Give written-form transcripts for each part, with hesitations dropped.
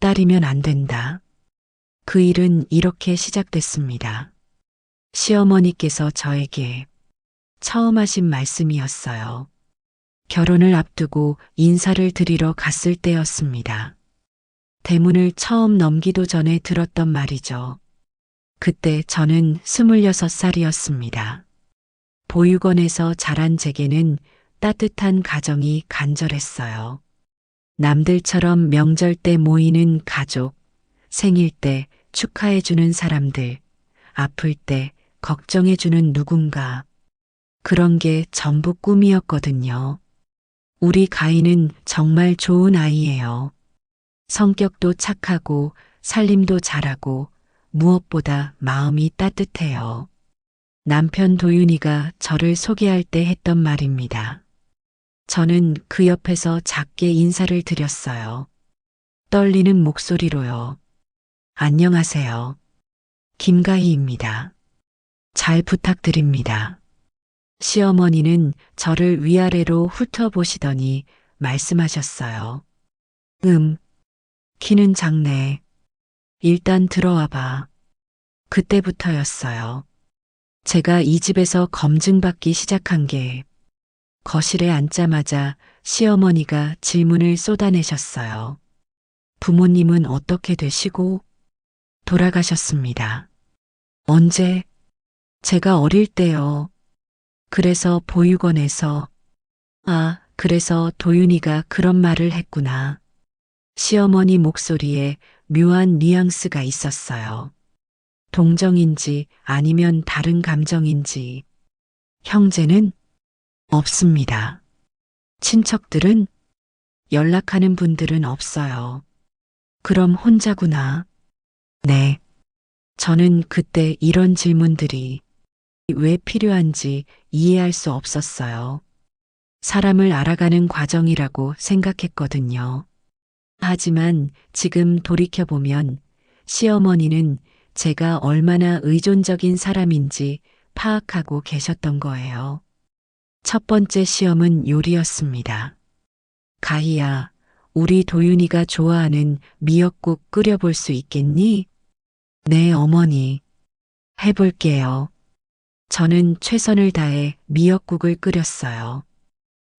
딸이면 안 된다. 그 일은 이렇게 시작됐습니다. 시어머니께서 저에게 처음 하신 말씀이었어요. 결혼을 앞두고 인사를 드리러 갔을 때였습니다. 대문을 처음 넘기도 전에 들었던 말이죠. 그때 저는 26살이었습니다. 보육원에서 자란 제게는 따뜻한 가정이 간절했어요. 남들처럼 명절 때 모이는 가족, 생일 때 축하해주는 사람들, 아플 때 걱정해주는 누군가. 그런 게 전부 꿈이었거든요. 우리 가인은 정말 좋은 아이예요. 성격도 착하고 살림도 잘하고 무엇보다 마음이 따뜻해요. 남편 도윤이가 저를 소개할 때 했던 말입니다. 저는 그 옆에서 작게 인사를 드렸어요. 떨리는 목소리로요. 안녕하세요. 김가희입니다. 잘 부탁드립니다. 시어머니는 저를 위아래로 훑어보시더니 말씀하셨어요. 키는 작네. 일단 들어와 봐. 그때부터였어요. 제가 이 집에서 검증받기 시작한 게 거실에 앉자마자 시어머니가 질문을 쏟아내셨어요. 부모님은 어떻게 되시고? 돌아가셨습니다. 언제? 제가 어릴 때요. 그래서 보육원에서. 그래서 도윤이가 그런 말을 했구나. 시어머니 목소리에 묘한 뉘앙스가 있었어요. 동정인지 아니면 다른 감정인지. 형제는? 없습니다. 친척들은? 연락하는 분들은 없어요. 그럼 혼자구나. 네. 저는 그때 이런 질문들이 왜 필요한지 이해할 수 없었어요. 사람을 알아가는 과정이라고 생각했거든요. 하지만 지금 돌이켜보면 시어머니는 제가 얼마나 의존적인 사람인지 파악하고 계셨던 거예요. 첫 번째 시험은 요리였습니다. 가희야, 우리 도윤이가 좋아하는 미역국 끓여볼 수 있겠니? 네, 어머니. 해볼게요. 저는 최선을 다해 미역국을 끓였어요.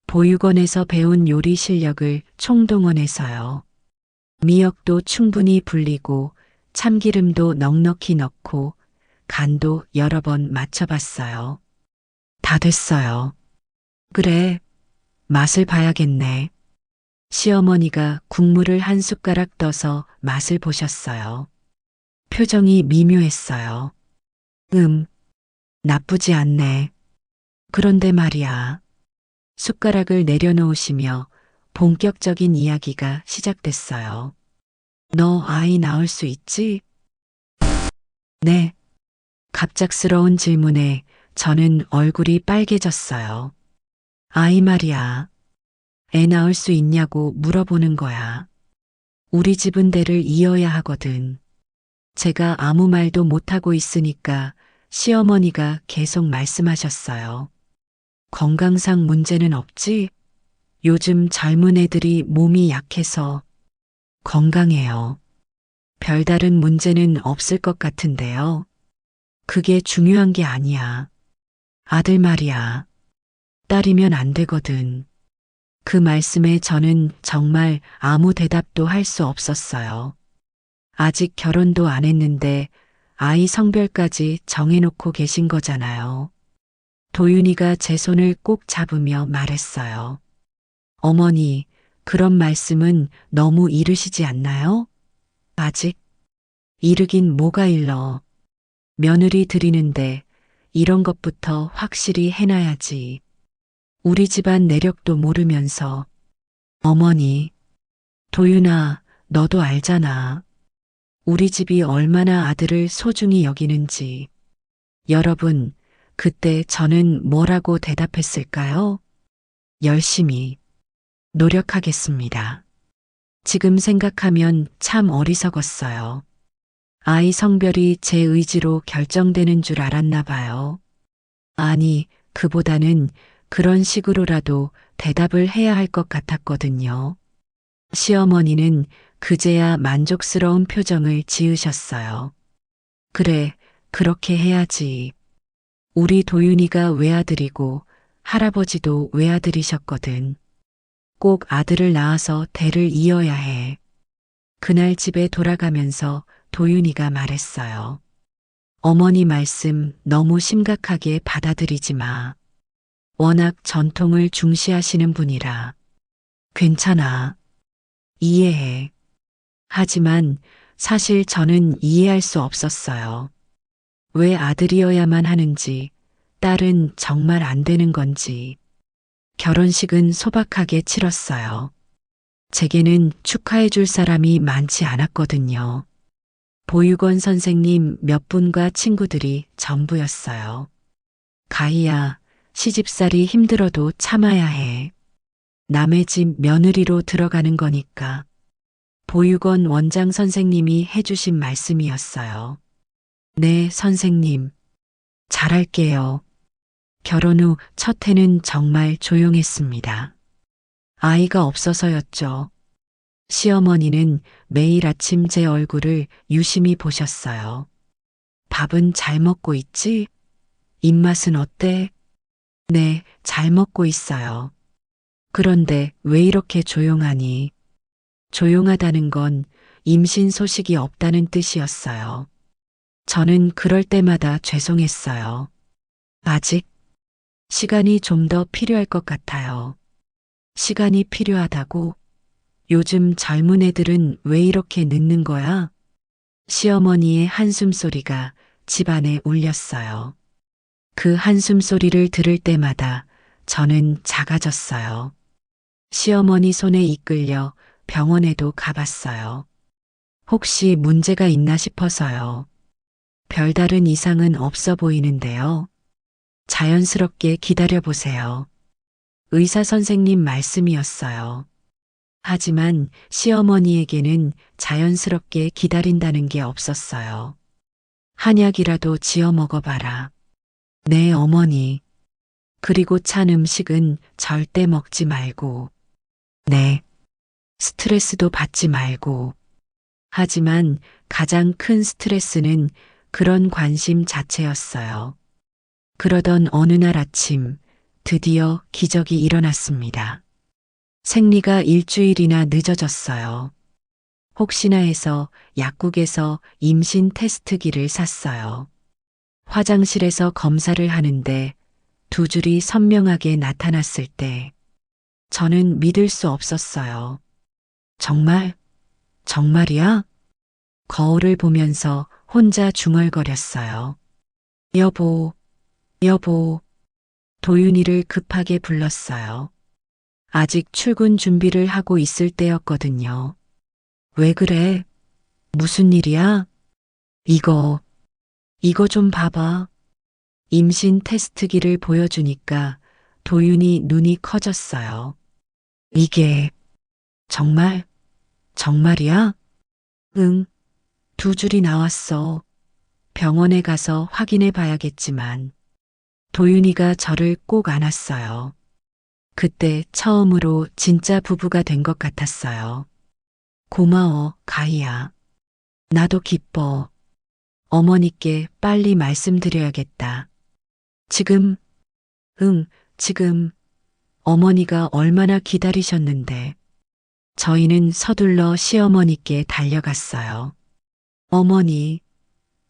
보육원에서 배운 요리 실력을 총동원해서요. 미역도 충분히 불리고 참기름도 넉넉히 넣고 간도 여러 번 맞춰봤어요. 다 됐어요. 그래, 맛을 봐야겠네. 시어머니가 국물을 한 숟가락 떠서 맛을 보셨어요. 표정이 미묘했어요. 나쁘지 않네. 그런데 말이야. 숟가락을 내려놓으시며 본격적인 이야기가 시작됐어요. 너 아이 낳을 수 있지? 네. 갑작스러운 질문에 저는 얼굴이 빨개졌어요. 아이 말이야. 애 낳을 수 있냐고 물어보는 거야. 우리 집은 대를 이어야 하거든. 제가 아무 말도 못하고 있으니까 시어머니가 계속 말씀하셨어요. 건강상 문제는 없지? 요즘 젊은 애들이 몸이 약해서 건강해요. 별다른 문제는 없을 것 같은데요. 그게 중요한 게 아니야. 아들 말이야. 딸이면 안 되거든. 그 말씀에 저는 정말 아무 대답도 할 수 없었어요. 아직 결혼도 안 했는데 아이 성별까지 정해놓고 계신 거잖아요. 도윤이가 제 손을 꼭 잡으며 말했어요. 어머니, 그런 말씀은 너무 이르시지 않나요? 아직? 이르긴 뭐가 일러. 며느리 드리는데 이런 것부터 확실히 해놔야지. 우리 집안 내력도 모르면서. 어머니, 도윤아, 너도 알잖아. 우리 집이 얼마나 아들을 소중히 여기는지. 여러분, 그때 저는 뭐라고 대답했을까요? 열심히 노력하겠습니다. 지금 생각하면 참 어리석었어요. 아이 성별이 제 의지로 결정되는 줄 알았나 봐요. 아니, 그보다는 그런 식으로라도 대답을 해야 할 것 같았거든요. 시어머니는 그제야 만족스러운 표정을 지으셨어요. 그래, 그렇게 해야지. 우리 도윤이가 외아들이고 할아버지도 외아들이셨거든. 꼭 아들을 낳아서 대를 이어야 해. 그날 집에 돌아가면서 도윤이가 말했어요. 어머니 말씀 너무 심각하게 받아들이지 마. 워낙 전통을 중시하시는 분이라. 괜찮아. 이해해. 하지만 사실 저는 이해할 수 없었어요. 왜 아들이어야만 하는지, 딸은 정말 안 되는 건지. 결혼식은 소박하게 치렀어요. 제게는 축하해 줄 사람이 많지 않았거든요. 보육원 선생님 몇 분과 친구들이 전부였어요. 가희야, 시집살이 힘들어도 참아야 해. 남의 집 며느리로 들어가는 거니까. 보육원 원장 선생님이 해주신 말씀이었어요. 네, 선생님. 잘할게요. 결혼 후 첫 해는 정말 조용했습니다. 아이가 없어서였죠. 시어머니는 매일 아침 제 얼굴을 유심히 보셨어요. 밥은 잘 먹고 있지? 입맛은 어때? 네, 잘 먹고 있어요. 그런데 왜 이렇게 조용하니? 조용하다는 건 임신 소식이 없다는 뜻이었어요. 저는 그럴 때마다 죄송했어요. 아직 시간이 좀 더 필요할 것 같아요. 시간이 필요하다고? 요즘 젊은 애들은 왜 이렇게 늦는 거야? 시어머니의 한숨 소리가 집안에 울렸어요. 그 한숨 소리를 들을 때마다 저는 작아졌어요. 시어머니 손에 이끌려 병원에도 가봤어요. 혹시 문제가 있나 싶어서요. 별다른 이상은 없어 보이는데요. 자연스럽게 기다려보세요. 의사 선생님 말씀이었어요. 하지만 시어머니에게는 자연스럽게 기다린다는 게 없었어요. 한약이라도 지어 먹어봐라. 네, 어머니. 그리고 찬 음식은 절대 먹지 말고. 네. 스트레스도 받지 말고. 하지만 가장 큰 스트레스는 그런 관심 자체였어요. 그러던 어느 날 아침, 드디어 기적이 일어났습니다. 생리가 일주일이나 늦어졌어요. 혹시나 해서 약국에서 임신 테스트기를 샀어요. 화장실에서 검사를 하는데 두 줄이 선명하게 나타났을 때 저는 믿을 수 없었어요. 정말? 정말이야? 거울을 보면서 혼자 중얼거렸어요. 여보, 여보. 도윤이를 급하게 불렀어요. 아직 출근 준비를 하고 있을 때였거든요. 왜 그래? 무슨 일이야? 이거 좀 봐봐. 임신 테스트기를 보여주니까 도윤이 눈이 커졌어요. 이게 정말, 정말이야? 응, 두 줄이 나왔어. 병원에 가서 확인해 봐야겠지만. 도윤이가 저를 꼭 안았어요. 그때 처음으로 진짜 부부가 된 것 같았어요. 고마워, 가희야. 나도 기뻐. 어머니께 빨리 말씀드려야겠다. 지금, 응, 지금. 어머니가 얼마나 기다리셨는데. 저희는 서둘러 시어머니께 달려갔어요. 어머니,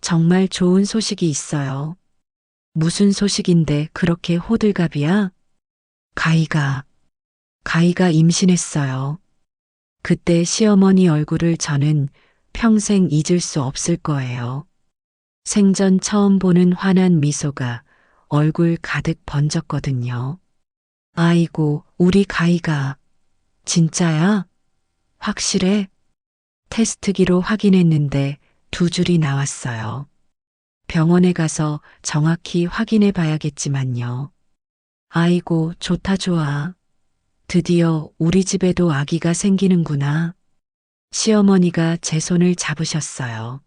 정말 좋은 소식이 있어요. 무슨 소식인데 그렇게 호들갑이야? 가희가 임신했어요. 그때 시어머니 얼굴을 저는 평생 잊을 수 없을 거예요. 생전 처음 보는 환한 미소가 얼굴 가득 번졌거든요. 아이고, 우리 가희가. 진짜야? 확실해? 테스트기로 확인했는데 두 줄이 나왔어요. 병원에 가서 정확히 확인해 봐야겠지만요. 아이고, 좋다 좋아. 드디어 우리 집에도 아기가 생기는구나. 시어머니가 제 손을 잡으셨어요.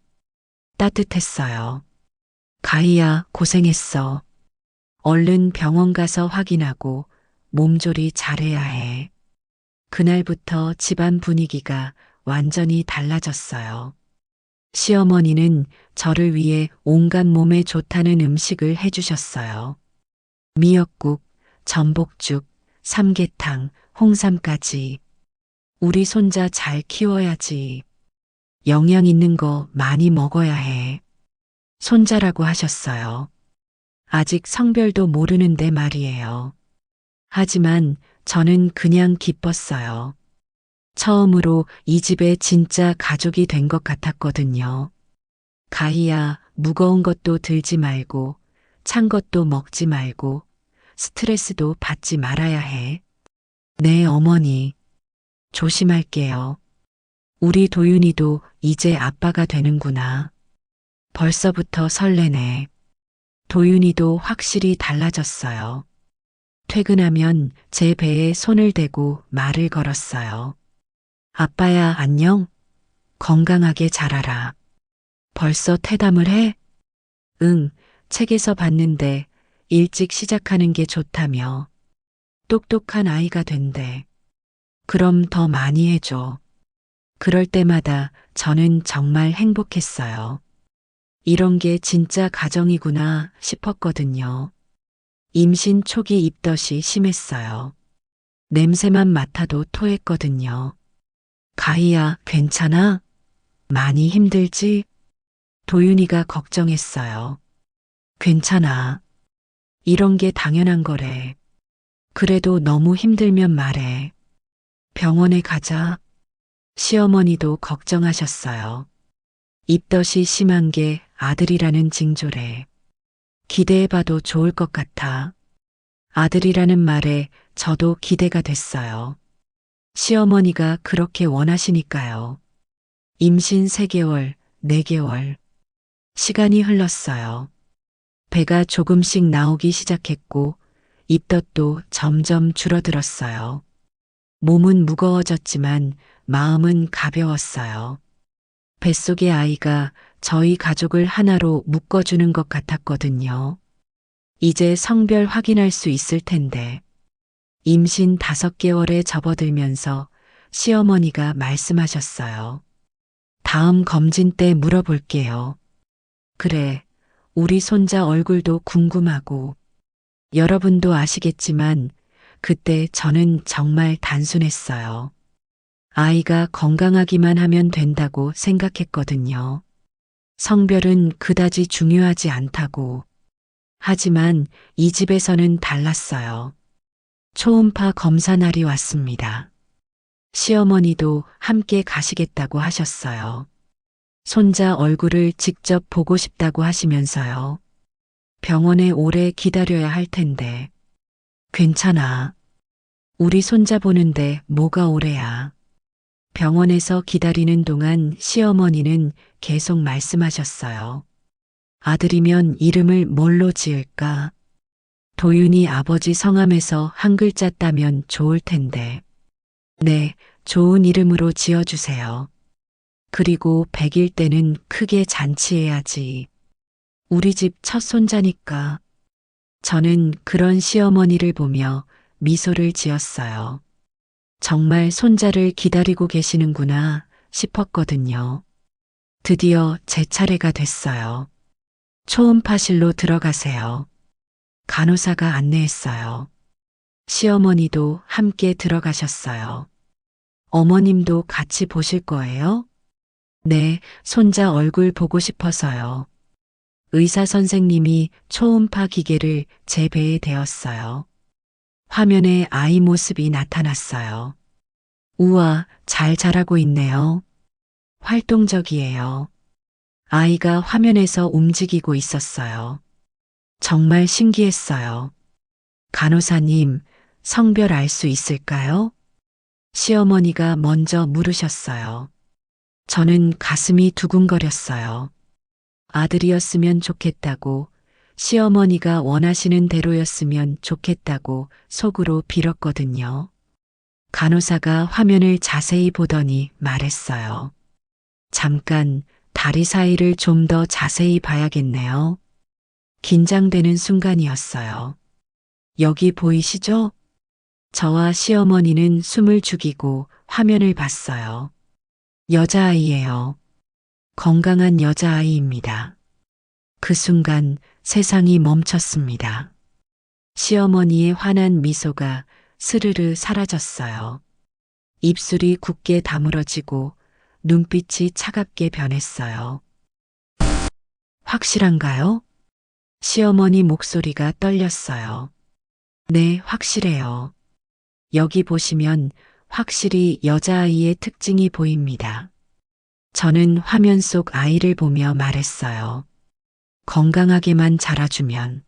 따뜻했어요. 가희야, 고생했어. 얼른 병원 가서 확인하고 몸조리 잘해야 해. 그날부터 집안 분위기가 완전히 달라졌어요. 시어머니는 저를 위해 온갖 몸에 좋다는 음식을 해주셨어요. 미역국, 전복죽, 삼계탕, 홍삼까지. 우리 손자 잘 키워야지. 영양 있는 거 많이 먹어야 해. 손자라고 하셨어요. 아직 성별도 모르는데 말이에요. 하지만 저는 그냥 기뻤어요. 처음으로 이 집에 진짜 가족이 된 것 같았거든요. 가희야, 무거운 것도 들지 말고, 찬 것도 먹지 말고, 스트레스도 받지 말아야 해. 네, 어머니. 조심할게요. 우리 도윤이도 이제 아빠가 되는구나. 벌써부터 설레네. 도윤이도 확실히 달라졌어요. 퇴근하면 제 배에 손을 대고 말을 걸었어요. 아빠야, 안녕? 건강하게 자라라. 벌써 퇴담을 해? 응, 책에서 봤는데 일찍 시작하는 게 좋다며. 똑똑한 아이가 된대. 그럼 더 많이 해줘. 그럴 때마다 저는 정말 행복했어요. 이런 게 진짜 가정이구나 싶었거든요. 임신 초기 입덧이 심했어요. 냄새만 맡아도 토했거든요. 가희야, 괜찮아? 많이 힘들지? 도윤이가 걱정했어요. 괜찮아. 이런 게 당연한 거래. 그래도 너무 힘들면 말해. 병원에 가자. 시어머니도 걱정하셨어요. 입덧이 심한 게 아들이라는 징조래. 기대해봐도 좋을 것 같아. 아들이라는 말에 저도 기대가 됐어요. 시어머니가 그렇게 원하시니까요. 임신 3개월, 4개월. 시간이 흘렀어요. 배가 조금씩 나오기 시작했고, 입덧도 점점 줄어들었어요. 몸은 무거워졌지만 마음은 가벼웠어요. 뱃속의 아이가 저희 가족을 하나로 묶어주는 것 같았거든요. 이제 성별 확인할 수 있을 텐데. 임신 5개월에 접어들면서 시어머니가 말씀하셨어요. 다음 검진 때 물어볼게요. 그래, 우리 손자 얼굴도 궁금하고. 여러분도 아시겠지만 그때 저는 정말 단순했어요. 아이가 건강하기만 하면 된다고 생각했거든요. 성별은 그다지 중요하지 않다고. 하지만 이 집에서는 달랐어요. 초음파 검사 날이 왔습니다. 시어머니도 함께 가시겠다고 하셨어요. 손자 얼굴을 직접 보고 싶다고 하시면서요. 병원에 오래 기다려야 할 텐데. 괜찮아. 우리 손자 보는데 뭐가 오래야. 병원에서 기다리는 동안 시어머니는 계속 말씀하셨어요. 아들이면 이름을 뭘로 지을까? 도윤이 아버지 성함에서 한 글자 따면 좋을 텐데. 네, 좋은 이름으로 지어주세요. 그리고 100일 때는 크게 잔치해야지. 우리 집 첫 손자니까. 저는 그런 시어머니를 보며 미소를 지었어요. 정말 손자를 기다리고 계시는구나 싶었거든요. 드디어 제 차례가 됐어요. 초음파실로 들어가세요. 간호사가 안내했어요. 시어머니도 함께 들어가셨어요. 어머님도 같이 보실 거예요? 네, 손자 얼굴 보고 싶어서요. 의사 선생님이 초음파 기계를 제 배에 대었어요. 화면에 아이 모습이 나타났어요. 우와, 잘 자라고 있네요. 활동적이에요. 아이가 화면에서 움직이고 있었어요. 정말 신기했어요. 간호사님, 성별 알 수 있을까요? 시어머니가 먼저 물으셨어요. 저는 가슴이 두근거렸어요. 아들이었으면 좋겠다고, 시어머니가 원하시는 대로였으면 좋겠다고 속으로 빌었거든요. 간호사가 화면을 자세히 보더니 말했어요. 잠깐 다리 사이를 좀 더 자세히 봐야겠네요. 긴장되는 순간이었어요. 여기 보이시죠? 저와 시어머니는 숨을 죽이고 화면을 봤어요. 여자아이예요. 건강한 여자아이입니다. 그 순간 세상이 멈췄습니다. 시어머니의 환한 미소가 스르르 사라졌어요. 입술이 굳게 다물어지고 눈빛이 차갑게 변했어요. 확실한가요? 시어머니 목소리가 떨렸어요. 네, 확실해요. 여기 보시면 확실히 여자아이의 특징이 보입니다. 저는 화면 속 아이를 보며 말했어요. 건강하게만 자라주면.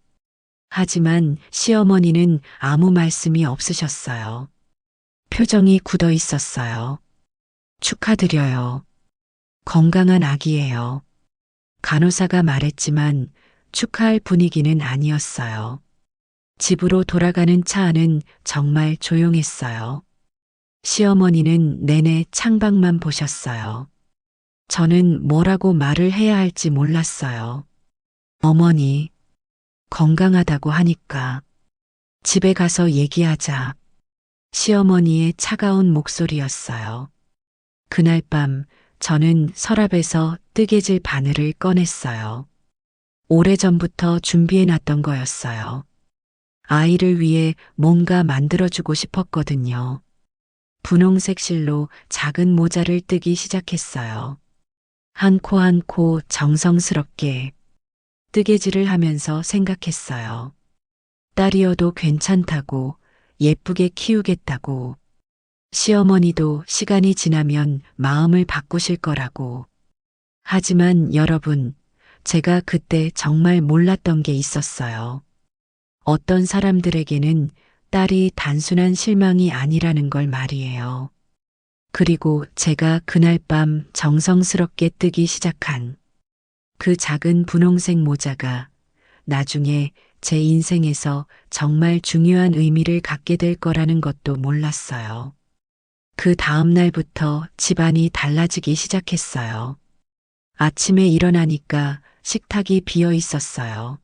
하지만 시어머니는 아무 말씀이 없으셨어요. 표정이 굳어 있었어요. 축하드려요. 건강한 아기예요. 간호사가 말했지만 축하할 분위기는 아니었어요. 집으로 돌아가는 차 안은 정말 조용했어요. 시어머니는 내내 창밖만 보셨어요. 저는 뭐라고 말을 해야 할지 몰랐어요. 어머니, 건강하다고 하니까 집에 가서 얘기하자. 시어머니의 차가운 목소리였어요. 그날 밤 저는 서랍에서 뜨개질 바늘을 꺼냈어요. 오래전부터 준비해놨던 거였어요. 아이를 위해 뭔가 만들어주고 싶었거든요. 분홍색 실로 작은 모자를 뜨기 시작했어요. 한 코 한 코 정성스럽게 뜨개질을 하면서 생각했어요. 딸이어도 괜찮다고, 예쁘게 키우겠다고, 시어머니도 시간이 지나면 마음을 바꾸실 거라고. 하지만 여러분, 제가 그때 정말 몰랐던 게 있었어요. 어떤 사람들에게는 딸이 단순한 실망이 아니라는 걸 말이에요. 그리고 제가 그날 밤 정성스럽게 뜨기 시작한 그 작은 분홍색 모자가 나중에 제 인생에서 정말 중요한 의미를 갖게 될 거라는 것도 몰랐어요. 그 다음 날부터 집안이 달라지기 시작했어요. 아침에 일어나니까 식탁이 비어 있었어요.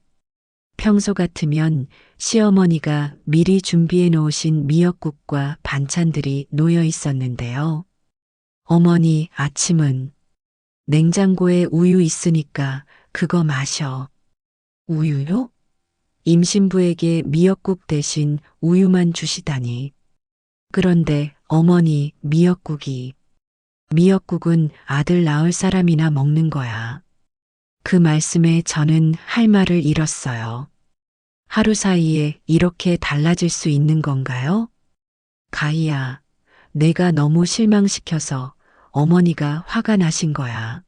평소 같으면 시어머니가 미리 준비해 놓으신 미역국과 반찬들이 놓여 있었는데요. 어머니, 아침은 냉장고에 우유 있으니까 그거 마셔. 우유요? 임신부에게 미역국 대신 우유만 주시다니. 그런데 어머니, 미역국은 아들 낳을 사람이나 먹는 거야. 그 말씀에 저는 할 말을 잃었어요. 하루 사이에 이렇게 달라질 수 있는 건가요? 가희야, 내가 너무 실망시켜서 어머니가 화가 나신 거야.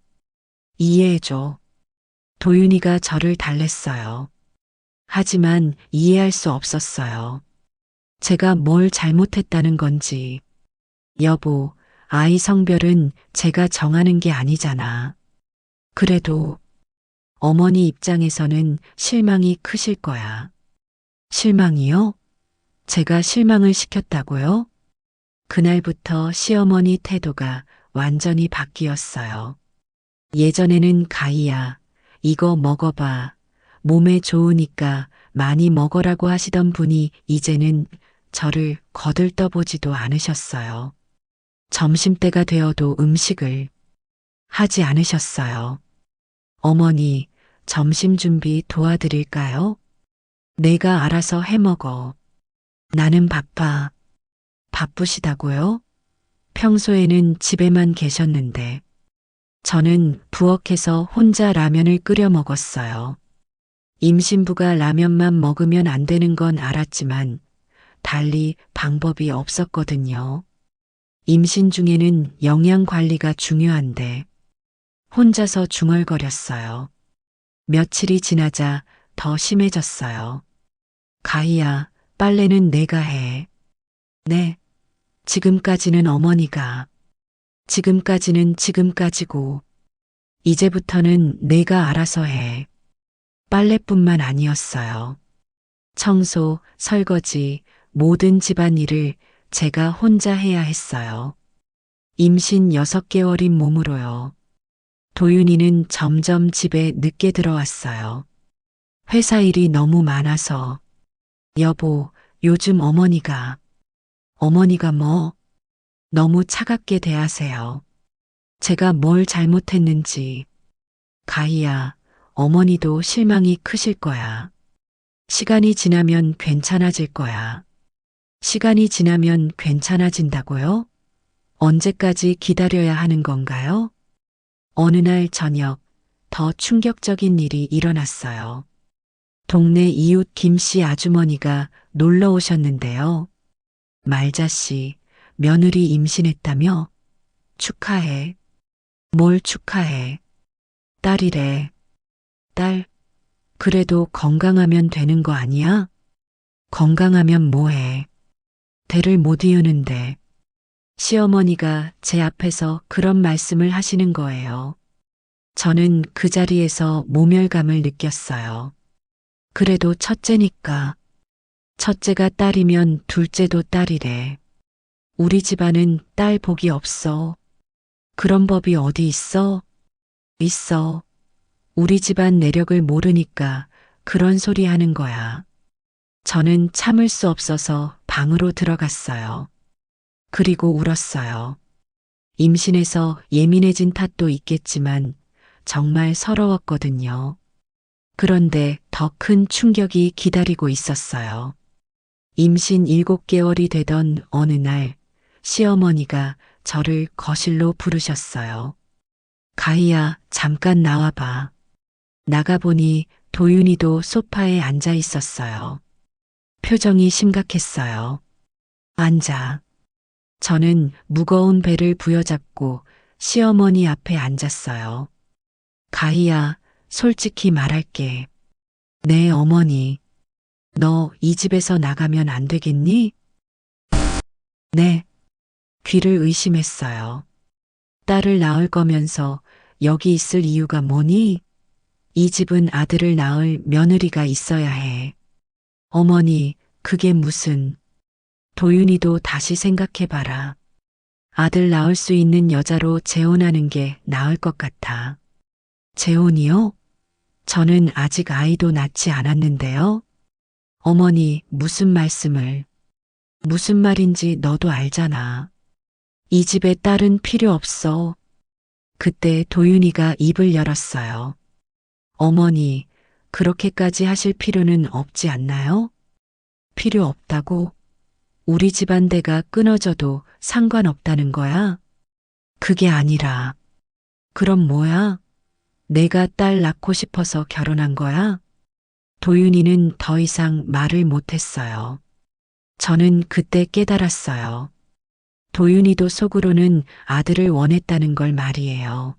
이해해줘. 도윤이가 저를 달랬어요. 하지만 이해할 수 없었어요. 제가 뭘 잘못했다는 건지. 여보, 아이 성별은 제가 정하는 게 아니잖아. 그래도 어머니 입장에서는 실망이 크실 거야. 실망이요? 제가 실망을 시켰다고요? 그날부터 시어머니 태도가 완전히 바뀌었어요. 예전에는 가희야, 이거 먹어봐. 몸에 좋으니까 많이 먹으라고 하시던 분이 이제는 저를 거들떠보지도 않으셨어요. 점심때가 되어도 음식을 하지 않으셨어요. 어머니, 점심 준비 도와드릴까요? 내가 알아서 해 먹어. 나는 바빠. 바쁘시다고요? 평소에는 집에만 계셨는데 저는 부엌에서 혼자 라면을 끓여 먹었어요. 임신부가 라면만 먹으면 안 되는 건 알았지만 달리 방법이 없었거든요. 임신 중에는 영양 관리가 중요한데 혼자서 중얼거렸어요. 며칠이 지나자 더 심해졌어요. 가희야, 빨래는 내가 해. 네, 지금까지는 어머니가. 지금까지는 지금까지고. 이제부터는 내가 알아서 해. 빨래뿐만 아니었어요. 청소, 설거지, 모든 집안일을 제가 혼자 해야 했어요. 임신 6개월인 몸으로요. 도윤이는 점점 집에 늦게 들어왔어요. 회사 일이 너무 많아서. 여보, 요즘 어머니가 뭐? 너무 차갑게 대하세요. 제가 뭘 잘못했는지. 가희야, 어머니도 실망이 크실 거야. 시간이 지나면 괜찮아질 거야. 시간이 지나면 괜찮아진다고요? 언제까지 기다려야 하는 건가요? 어느 날 저녁, 더 충격적인 일이 일어났어요. 동네 이웃 김 씨 아주머니가 놀러 오셨는데요. 말자 씨, 며느리 임신했다며? 축하해. 뭘 축하해. 딸이래. 딸, 그래도 건강하면 되는 거 아니야? 건강하면 뭐해. 대를 못 이으는데. 시어머니가 제 앞에서 그런 말씀을 하시는 거예요. 저는 그 자리에서 모멸감을 느꼈어요. 그래도 첫째니까. 첫째가 딸이면 둘째도 딸이래. 우리 집안은 딸 복이 없어. 그런 법이 어디 있어? 있어. 우리 집안 내력을 모르니까 그런 소리 하는 거야. 저는 참을 수 없어서 방으로 들어갔어요. 그리고 울었어요. 임신해서 예민해진 탓도 있겠지만 정말 서러웠거든요. 그런데 더 큰 충격이 기다리고 있었어요. 임신 7개월이 되던 어느 날 시어머니가 저를 거실로 부르셨어요. 가희야, 잠깐 나와봐. 나가보니 도윤이도 소파에 앉아 있었어요. 표정이 심각했어요. 앉아. 저는 무거운 배를 부여잡고 시어머니 앞에 앉았어요. 가희야, 솔직히 말할게. 네, 어머니. 너 이 집에서 나가면 안 되겠니? 네. 귀를 의심했어요. 딸을 낳을 거면서 여기 있을 이유가 뭐니? 이 집은 아들을 낳을 며느리가 있어야 해. 어머니, 그게 무슨. 도윤이도 다시 생각해봐라. 아들 낳을 수 있는 여자로 재혼하는 게 나을 것 같아. 재혼이요? 저는 아직 아이도 낳지 않았는데요. 어머니, 무슨 말씀을. 무슨 말인지 너도 알잖아. 이 집에 딸은 필요 없어. 그때 도윤이가 입을 열었어요. 어머니, 그렇게까지 하실 필요는 없지 않나요? 필요 없다고? 우리 집안 대가 끊어져도 상관없다는 거야? 그게 아니라. 그럼 뭐야? 내가 딸 낳고 싶어서 결혼한 거야? 도윤이는 더 이상 말을 못했어요. 저는 그때 깨달았어요. 도윤이도 속으로는 아들을 원했다는 걸 말이에요.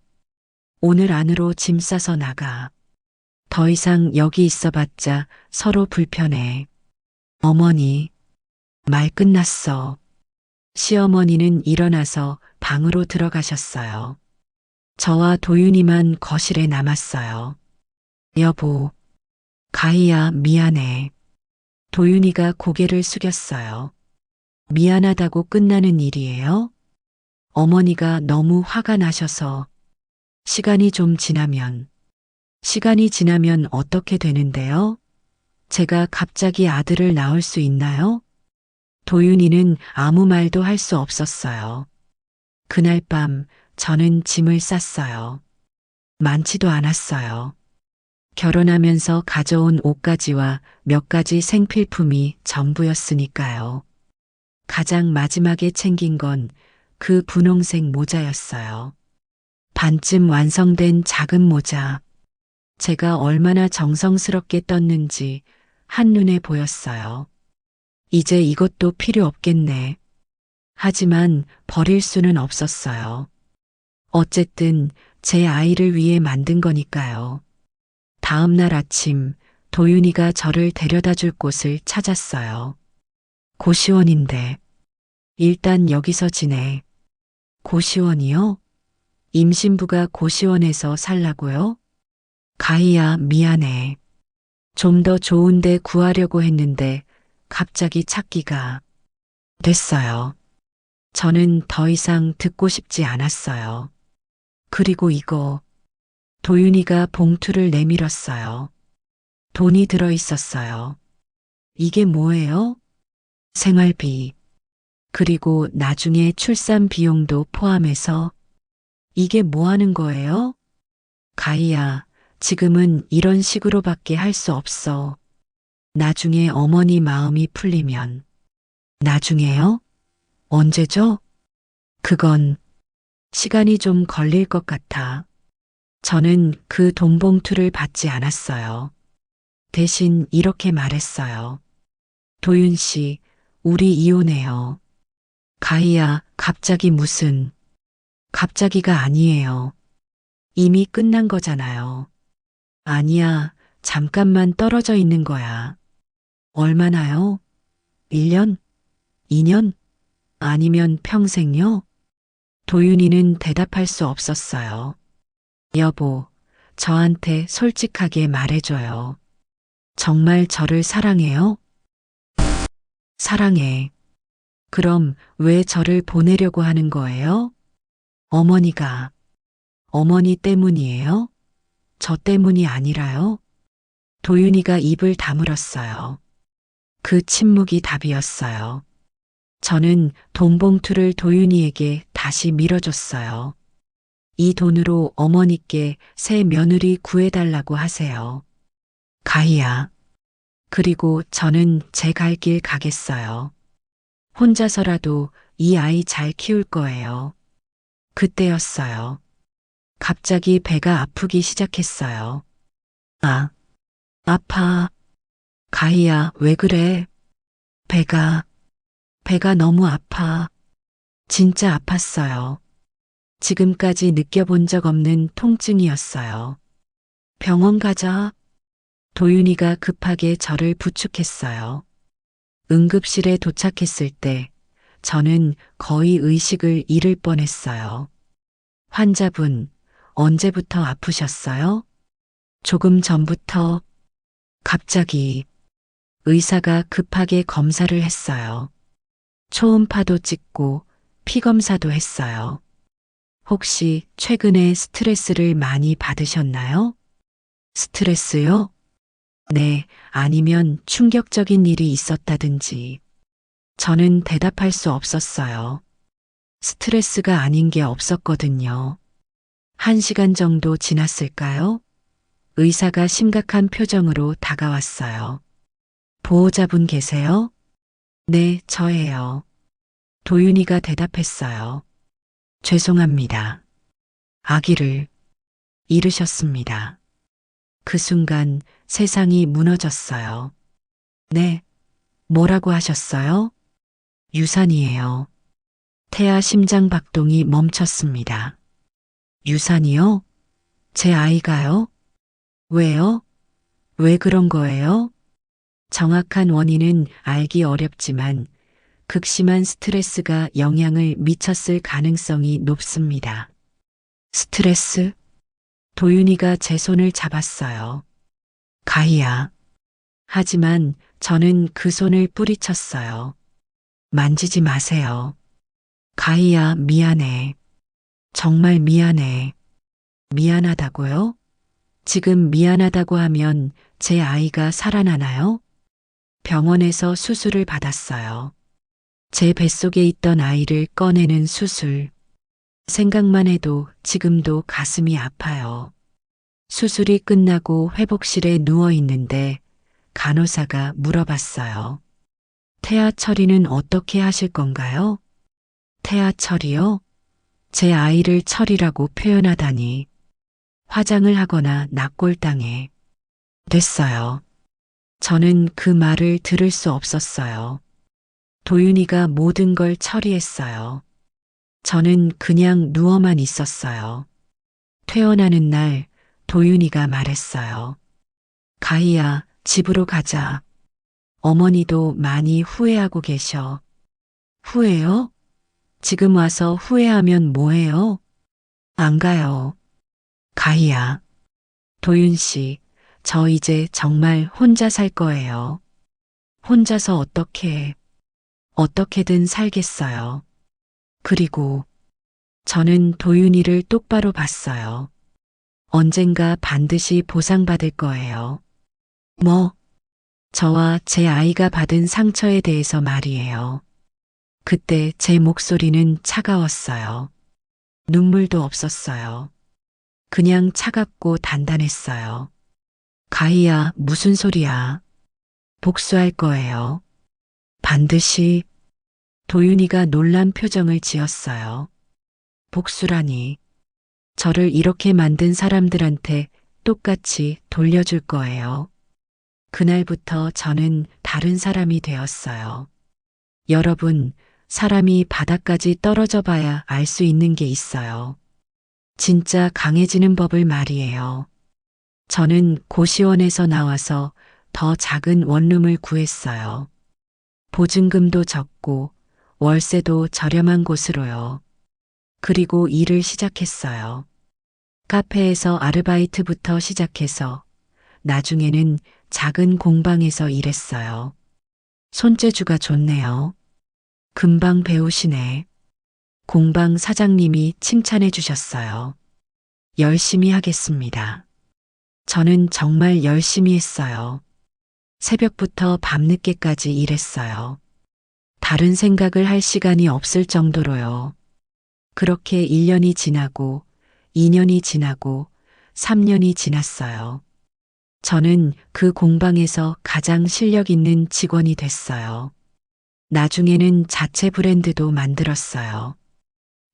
오늘 안으로 짐 싸서 나가. 더 이상 여기 있어봤자 서로 불편해. 어머니, 말 끝났어. 시어머니는 일어나서 방으로 들어가셨어요. 저와 도윤이만 거실에 남았어요. 여보, 가희야, 미안해. 도윤이가 고개를 숙였어요. 미안하다고 끝나는 일이에요? 어머니가 너무 화가 나셔서. 시간이 지나면 어떻게 되는데요? 제가 갑자기 아들을 낳을 수 있나요? 도윤이는 아무 말도 할 수 없었어요. 그날 밤 저는 짐을 쌌어요. 많지도 않았어요. 결혼하면서 가져온 옷가지와 몇 가지 생필품이 전부였으니까요. 가장 마지막에 챙긴 건 그 분홍색 모자였어요. 반쯤 완성된 작은 모자. 제가 얼마나 정성스럽게 떴는지 한눈에 보였어요. 이제 이것도 필요 없겠네. 하지만 버릴 수는 없었어요. 어쨌든 제 아이를 위해 만든 거니까요. 다음 날 아침 도윤이가 저를 데려다 줄 곳을 찾았어요. 고시원인데. 일단 여기서 지내. 고시원이요? 임신부가 고시원에서 살라고요? 가희야, 미안해. 좀 더 좋은 데 구하려고 했는데 갑자기 찾기가 됐어요. 저는 더 이상 듣고 싶지 않았어요. 그리고 이거. 도윤이가 봉투를 내밀었어요. 돈이 들어 있었어요. 이게 뭐예요? 생활비. 그리고 나중에 출산 비용도 포함해서 이게 뭐 하는 거예요? 가희야, 지금은 이런 식으로밖에 할 수 없어. 나중에 어머니 마음이 풀리면. 나중에요? 언제죠? 그건 시간이 좀 걸릴 것 같아. 저는 그 돈 봉투를 받지 않았어요. 대신 이렇게 말했어요. 도윤 씨, 우리 이혼해요. 가희야, 갑자기 무슨, 갑자기가 아니에요. 이미 끝난 거잖아요. 아니야, 잠깐만 떨어져 있는 거야. 얼마나요? 1년? 2년? 아니면 평생요? 도윤이는 대답할 수 없었어요. 여보, 저한테 솔직하게 말해줘요. 정말 저를 사랑해요? 사랑해. 그럼 왜 저를 보내려고 하는 거예요? 어머니가, 어머니 때문이에요? 저 때문이 아니라요? 도윤이가 입을 다물었어요. 그 침묵이 답이었어요. 저는 돈 봉투를 도윤이에게 다시 밀어줬어요. 이 돈으로 어머니께 새 며느리 구해달라고 하세요. 가희야. 그리고 저는 제 갈 길 가겠어요. 혼자서라도 이 아이 잘 키울 거예요. 그때였어요. 갑자기 배가 아프기 시작했어요. 아, 아파. 가희야, 왜 그래? 배가 너무 아파. 진짜 아팠어요. 지금까지 느껴본 적 없는 통증이었어요. 병원 가자. 도윤이가 급하게 저를 부축했어요. 응급실에 도착했을 때 저는 거의 의식을 잃을 뻔했어요. 환자분, 언제부터 아프셨어요? 조금 전부터. 갑자기 의사가 급하게 검사를 했어요. 초음파도 찍고 피 검사도 했어요. 혹시 최근에 스트레스를 많이 받으셨나요? 스트레스요? 네, 아니면 충격적인 일이 있었다든지. 저는 대답할 수 없었어요. 스트레스가 아닌 게 없었거든요. 1시간 정도 지났을까요? 의사가 심각한 표정으로 다가왔어요. 보호자분 계세요? 네, 저예요. 도윤이가 대답했어요. 죄송합니다. 아기를 잃으셨습니다. 그 순간 세상이 무너졌어요. 네, 뭐라고 하셨어요? 유산이에요. 태아 심장 박동이 멈췄습니다. 유산이요? 제 아이가요? 왜요? 왜 그런 거예요? 정확한 원인은 알기 어렵지만 극심한 스트레스가 영향을 미쳤을 가능성이 높습니다. 스트레스? 도윤이가 제 손을 잡았어요. 가희야. 하지만 저는 그 손을 뿌리쳤어요. 만지지 마세요. 가희야, 미안해. 정말 미안해. 미안하다고요? 지금 미안하다고 하면 제 아이가 살아나나요? 병원에서 수술을 받았어요. 제 뱃속에 있던 아이를 꺼내는 수술. 생각만 해도 지금도 가슴이 아파요. 수술이 끝나고 회복실에 누워 있는데 간호사가 물어봤어요. 태아 처리는 어떻게 하실 건가요? 태아 처리요? 제 아이를 처리라고 표현하다니. 화장을 하거나 낙골당해. 됐어요. 저는 그 말을 들을 수 없었어요. 도윤이가 모든 걸 처리했어요. 저는 그냥 누워만 있었어요. 퇴원하는 날 도윤이가 말했어요. 가희야, 집으로 가자. 어머니도 많이 후회하고 계셔. 후회요? 지금 와서 후회하면 뭐해요? 안 가요. 가희야. 도윤 씨, 저 이제 정말 혼자 살 거예요. 혼자서 어떻게든 살겠어요. 그리고 저는 도윤이를 똑바로 봤어요. 언젠가 반드시 보상받을 거예요. 뭐? 저와 제 아이가 받은 상처에 대해서 말이에요. 그때 제 목소리는 차가웠어요. 눈물도 없었어요. 그냥 차갑고 단단했어요. 가희야, 무슨 소리야? 복수할 거예요. 반드시. 도윤이가 놀란 표정을 지었어요. 복수라니. 저를 이렇게 만든 사람들한테 똑같이 돌려줄 거예요. 그날부터 저는 다른 사람이 되었어요. 여러분, 사람이 바닥까지 떨어져 봐야 알 수 있는 게 있어요. 진짜 강해지는 법을 말이에요. 저는 고시원에서 나와서 더 작은 원룸을 구했어요. 보증금도 적고 월세도 저렴한 곳으로요. 그리고 일을 시작했어요. 카페에서 아르바이트부터 시작해서 나중에는 작은 공방에서 일했어요. 손재주가 좋네요. 금방 배우시네. 공방 사장님이 칭찬해 주셨어요. 열심히 하겠습니다. 저는 정말 열심히 했어요. 새벽부터 밤늦게까지 일했어요. 다른 생각을 할 시간이 없을 정도로요. 그렇게 1년이 지나고 2년이 지나고 3년이 지났어요. 저는 그 공방에서 가장 실력 있는 직원이 됐어요. 나중에는 자체 브랜드도 만들었어요.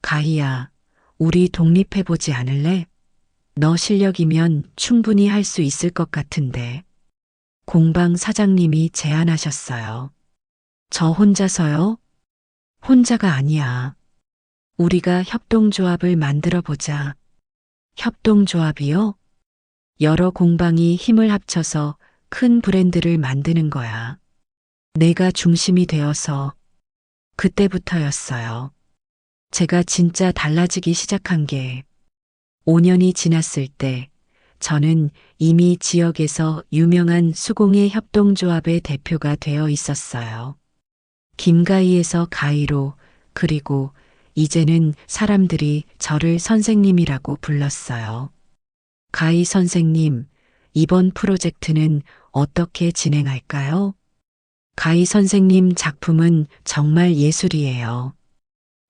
가희야, 우리 독립해보지 않을래? 너 실력이면 충분히 할 수 있을 것 같은데. 공방 사장님이 제안하셨어요. 저 혼자서요? 혼자가 아니야. 우리가 협동조합을 만들어 보자. 협동조합이요? 여러 공방이 힘을 합쳐서 큰 브랜드를 만드는 거야. 내가 중심이 되어서 그때부터였어요. 제가 진짜 달라지기 시작한 게 5년이 지났을 때 저는 이미 지역에서 유명한 수공예 협동조합의 대표가 되어 있었어요. 김가희에서 가희로, 그리고 이제는 사람들이 저를 선생님이라고 불렀어요. 가희 선생님, 이번 프로젝트는 어떻게 진행할까요? 가희 선생님 작품은 정말 예술이에요.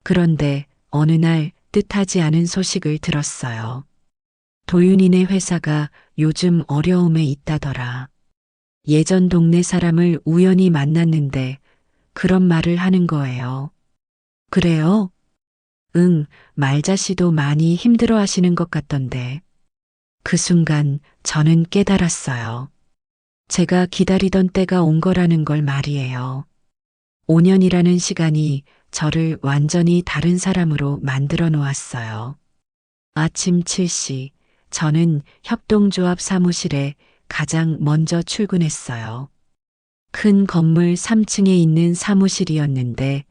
그런데 어느 날 뜻하지 않은 소식을 들었어요. 도윤이네 회사가 요즘 어려움에 있다더라. 예전 동네 사람을 우연히 만났는데 그런 말을 하는 거예요. 그래요? 응, 말자 씨도 많이 힘들어 하시는 것 같던데. 그 순간 저는 깨달았어요. 제가 기다리던 때가 온 거라는 걸 말이에요. 5년이라는 시간이 저를 완전히 다른 사람으로 만들어 놓았어요. 아침 7시, 저는 협동조합 사무실에 가장 먼저 출근했어요. 큰 건물 3층에 있는 사무실이었는데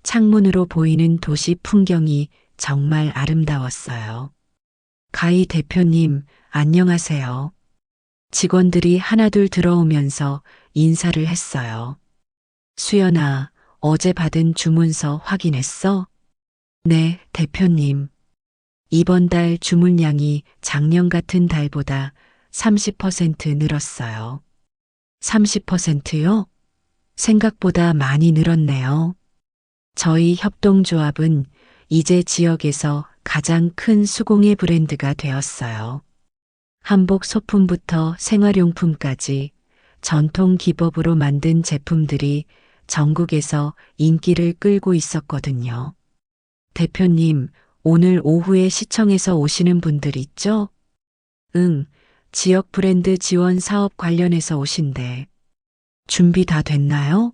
창문으로 보이는 도시 풍경이 정말 아름다웠어요. 가희 대표님, 안녕하세요. 직원들이 하나둘 들어오면서 인사를 했어요. 수연아, 어제 받은 주문서 확인했어? 네, 대표님. 이번 달 주문량이 작년 같은 달보다 30% 늘었어요. 30%요? 생각보다 많이 늘었네요. 저희 협동조합은 이제 지역에서 가장 큰 수공예 브랜드가 되었어요. 한복 소품부터 생활용품까지 전통 기법으로 만든 제품들이 전국에서 인기를 끌고 있었거든요. 대표님, 오늘 오후에 시청에서 오시는 분들 있죠? 응, 지역 브랜드 지원 사업 관련해서 오신대. 준비 다 됐나요?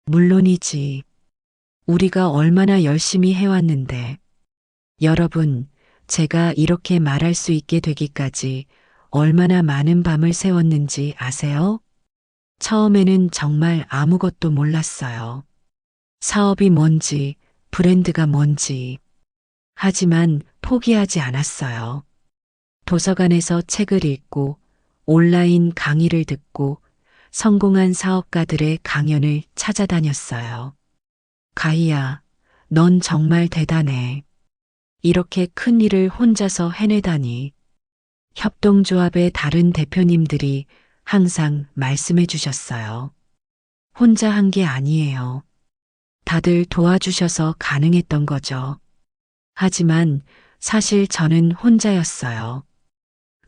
물론이지. 우리가 얼마나 열심히 해왔는데. 여러분, 제가 이렇게 말할 수 있게 되기까지 얼마나 많은 밤을 새웠는지 아세요? 처음에는 정말 아무것도 몰랐어요. 사업이 뭔지, 브랜드가 뭔지. 하지만 포기하지 않았어요. 도서관에서 책을 읽고 온라인 강의를 듣고 성공한 사업가들의 강연을 찾아다녔어요. 가희야, 넌 정말 대단해. 이렇게 큰 일을 혼자서 해내다니. 협동조합의 다른 대표님들이 항상 말씀해 주셨어요. 혼자 한 게 아니에요. 다들 도와주셔서 가능했던 거죠. 하지만 사실 저는 혼자였어요.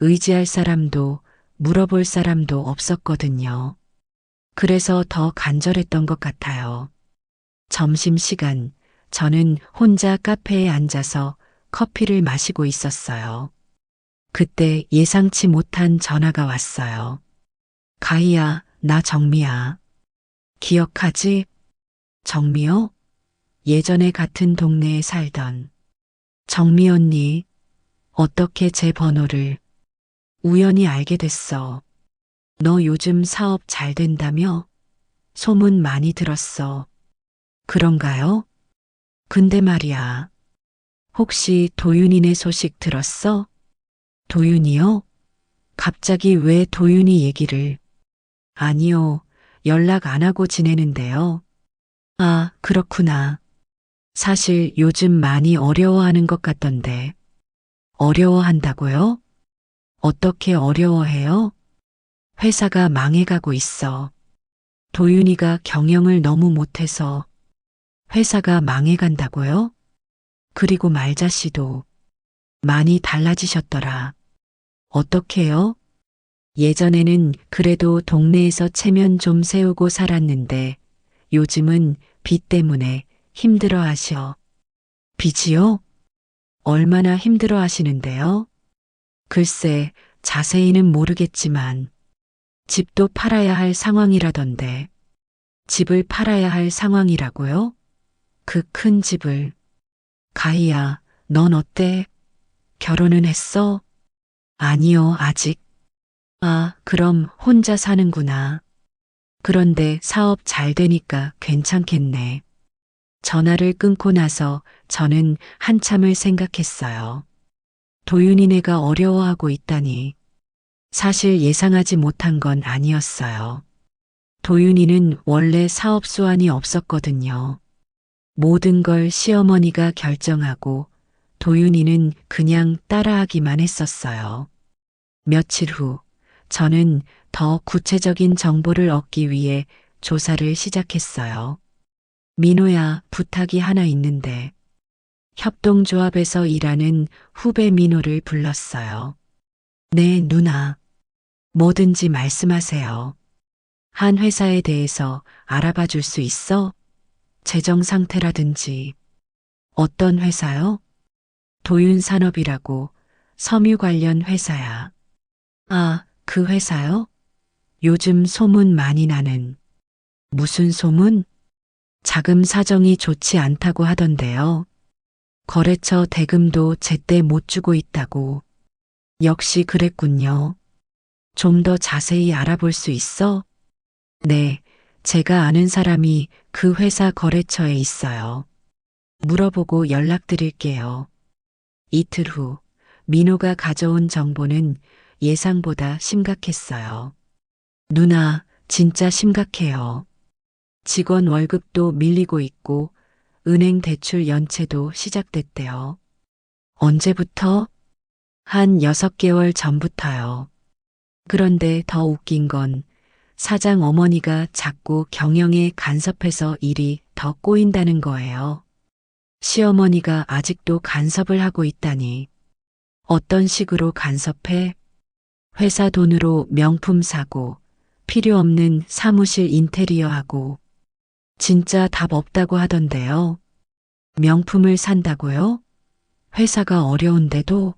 의지할 사람도 물어볼 사람도 없었거든요. 그래서 더 간절했던 것 같아요. 점심시간, 저는 혼자 카페에 앉아서 커피를 마시고 있었어요. 그때 예상치 못한 전화가 왔어요. 가희야, 나 정미야. 기억하지? 정미요? 예전에 같은 동네에 살던 정미 언니, 어떻게 제 번호를 우연히 알게 됐어. 너 요즘 사업 잘 된다며? 소문 많이 들었어. 그런가요? 근데 말이야. 혹시 도윤이네 소식 들었어? 도윤이요? 갑자기 왜 도윤이 얘기를? 아니요. 연락 안 하고 지내는데요. 아, 그렇구나. 사실 요즘 많이 어려워하는 것 같던데. 어려워한다고요? 어떻게 어려워해요? 회사가 망해가고 있어. 도윤이가 경영을 너무 못해서 회사가 망해간다고요? 그리고 말자 씨도 많이 달라지셨더라. 어떻게요? 예전에는 그래도 동네에서 체면 좀 세우고 살았는데 요즘은 빚 때문에 힘들어 하셔. 빚이요? 얼마나 힘들어 하시는데요? 글쎄, 자세히는 모르겠지만 집도 팔아야 할 상황이라던데. 집을 팔아야 할 상황이라고요? 그 큰 집을. 가희야, 넌 어때? 결혼은 했어? 아니요, 아직. 아, 그럼 혼자 사는구나. 그런데 사업 잘 되니까 괜찮겠네. 전화를 끊고 나서 저는 한참을 생각했어요. 도윤이네가 어려워하고 있다니. 사실 예상하지 못한 건 아니었어요. 도윤이는 원래 사업 수완이 없었거든요. 모든 걸 시어머니가 결정하고 도윤이는 그냥 따라하기만 했었어요. 며칠 후, 저는 더 구체적인 정보를 얻기 위해 조사를 시작했어요. 민호야, 부탁이 하나 있는데, 협동조합에서 일하는 후배 민호를 불렀어요. 네, 누나. 뭐든지 말씀하세요. 한 회사에 대해서 알아봐 줄 수 있어? 재정 상태라든지. 어떤 회사요? 도윤산업이라고 섬유 관련 회사야. 아, 그 회사요? 요즘 소문 많이 나는. 무슨 소문? 자금 사정이 좋지 않다고 하던데요. 거래처 대금도 제때 못 주고 있다고. 역시 그랬군요. 좀 더 자세히 알아볼 수 있어? 네, 제가 아는 사람이 그 회사 거래처에 있어요. 물어보고 연락드릴게요. 이틀 후, 민호가 가져온 정보는 예상보다 심각했어요. 누나, 진짜 심각해요. 직원 월급도 밀리고 있고, 은행 대출 연체도 시작됐대요. 언제부터? 한 6개월 전부터요. 그런데 더 웃긴 건 사장 어머니가 자꾸 경영에 간섭해서 일이 더 꼬인다는 거예요. 시어머니가 아직도 간섭을 하고 있다니. 어떤 식으로 간섭해? 회사 돈으로 명품 사고, 필요 없는 사무실 인테리어 하고, 진짜 답 없다고 하던데요. 명품을 산다고요? 회사가 어려운데도?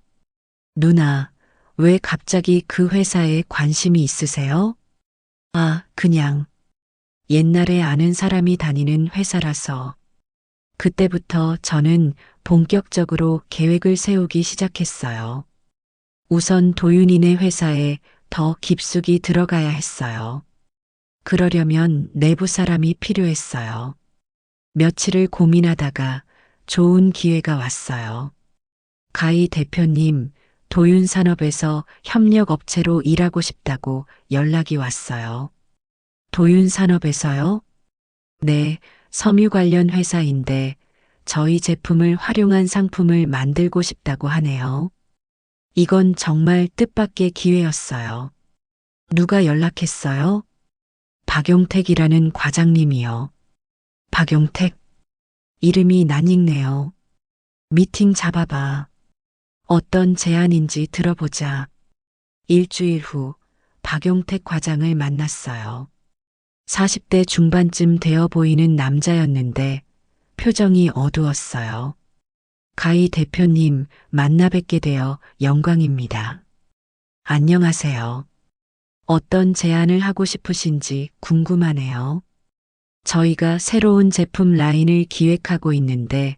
누나, 왜 갑자기 그 회사에 관심이 있으세요? 아, 그냥 옛날에 아는 사람이 다니는 회사라서. 그때부터 저는 본격적으로 계획을 세우기 시작했어요. 우선 도윤이네 회사에 더 깊숙이 들어가야 했어요. 그러려면 내부 사람이 필요했어요. 며칠을 고민하다가 좋은 기회가 왔어요. 가희 대표님, 도윤산업에서 협력업체로 일하고 싶다고 연락이 왔어요. 도윤산업에서요? 네, 섬유 관련 회사인데 저희 제품을 활용한 상품을 만들고 싶다고 하네요. 이건 정말 뜻밖의 기회였어요. 누가 연락했어요? 박용택이라는 과장님이요. 박용택? 이름이 낯익네요. 미팅 잡아봐. 어떤 제안인지 들어보자. 일주일 후 박용택 과장을 만났어요. 40대 중반쯤 되어 보이는 남자였는데 표정이 어두웠어요. 가희 대표님 만나 뵙게 되어 영광입니다. 안녕하세요. 어떤 제안을 하고 싶으신지 궁금하네요. 저희가 새로운 제품 라인을 기획하고 있는데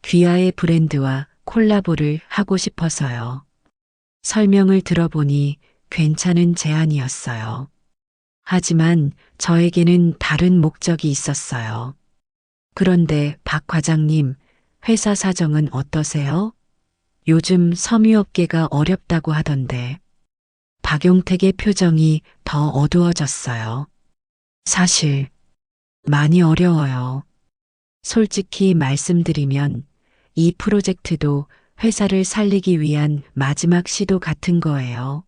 귀하의 브랜드와 콜라보를 하고 싶어서요. 설명을 들어보니 괜찮은 제안이었어요. 하지만 저에게는 다른 목적이 있었어요. 그런데 박 과장님, 회사 사정은 어떠세요? 요즘 섬유업계가 어렵다고 하던데. 박용택의 표정이 더 어두워졌어요. 사실 많이 어려워요. 솔직히 말씀드리면 이 프로젝트도 회사를 살리기 위한 마지막 시도 같은 거예요.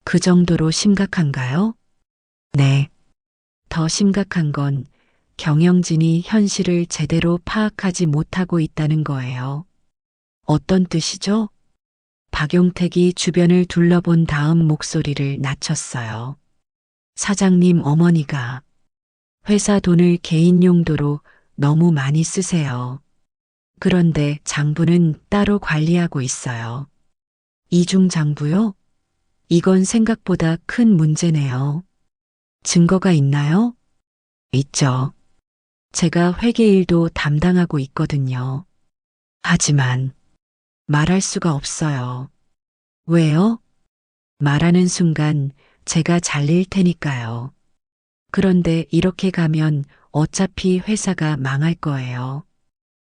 그 정도로 심각한가요? 네. 더 심각한 건 경영진이 현실을 제대로 파악하지 못하고 있다는 거예요. 어떤 뜻이죠? 박용택이 주변을 둘러본 다음 목소리를 낮췄어요. 사장님 어머니가 회사 돈을 개인 용도로 너무 많이 쓰세요. 그런데 장부는 따로 관리하고 있어요. 이중 장부요? 이건 생각보다 큰 문제네요. 증거가 있나요? 있죠. 제가 회계 일도 담당하고 있거든요. 하지만 말할 수가 없어요. 왜요? 말하는 순간 제가 잘릴 테니까요. 그런데 이렇게 가면 어차피 회사가 망할 거예요.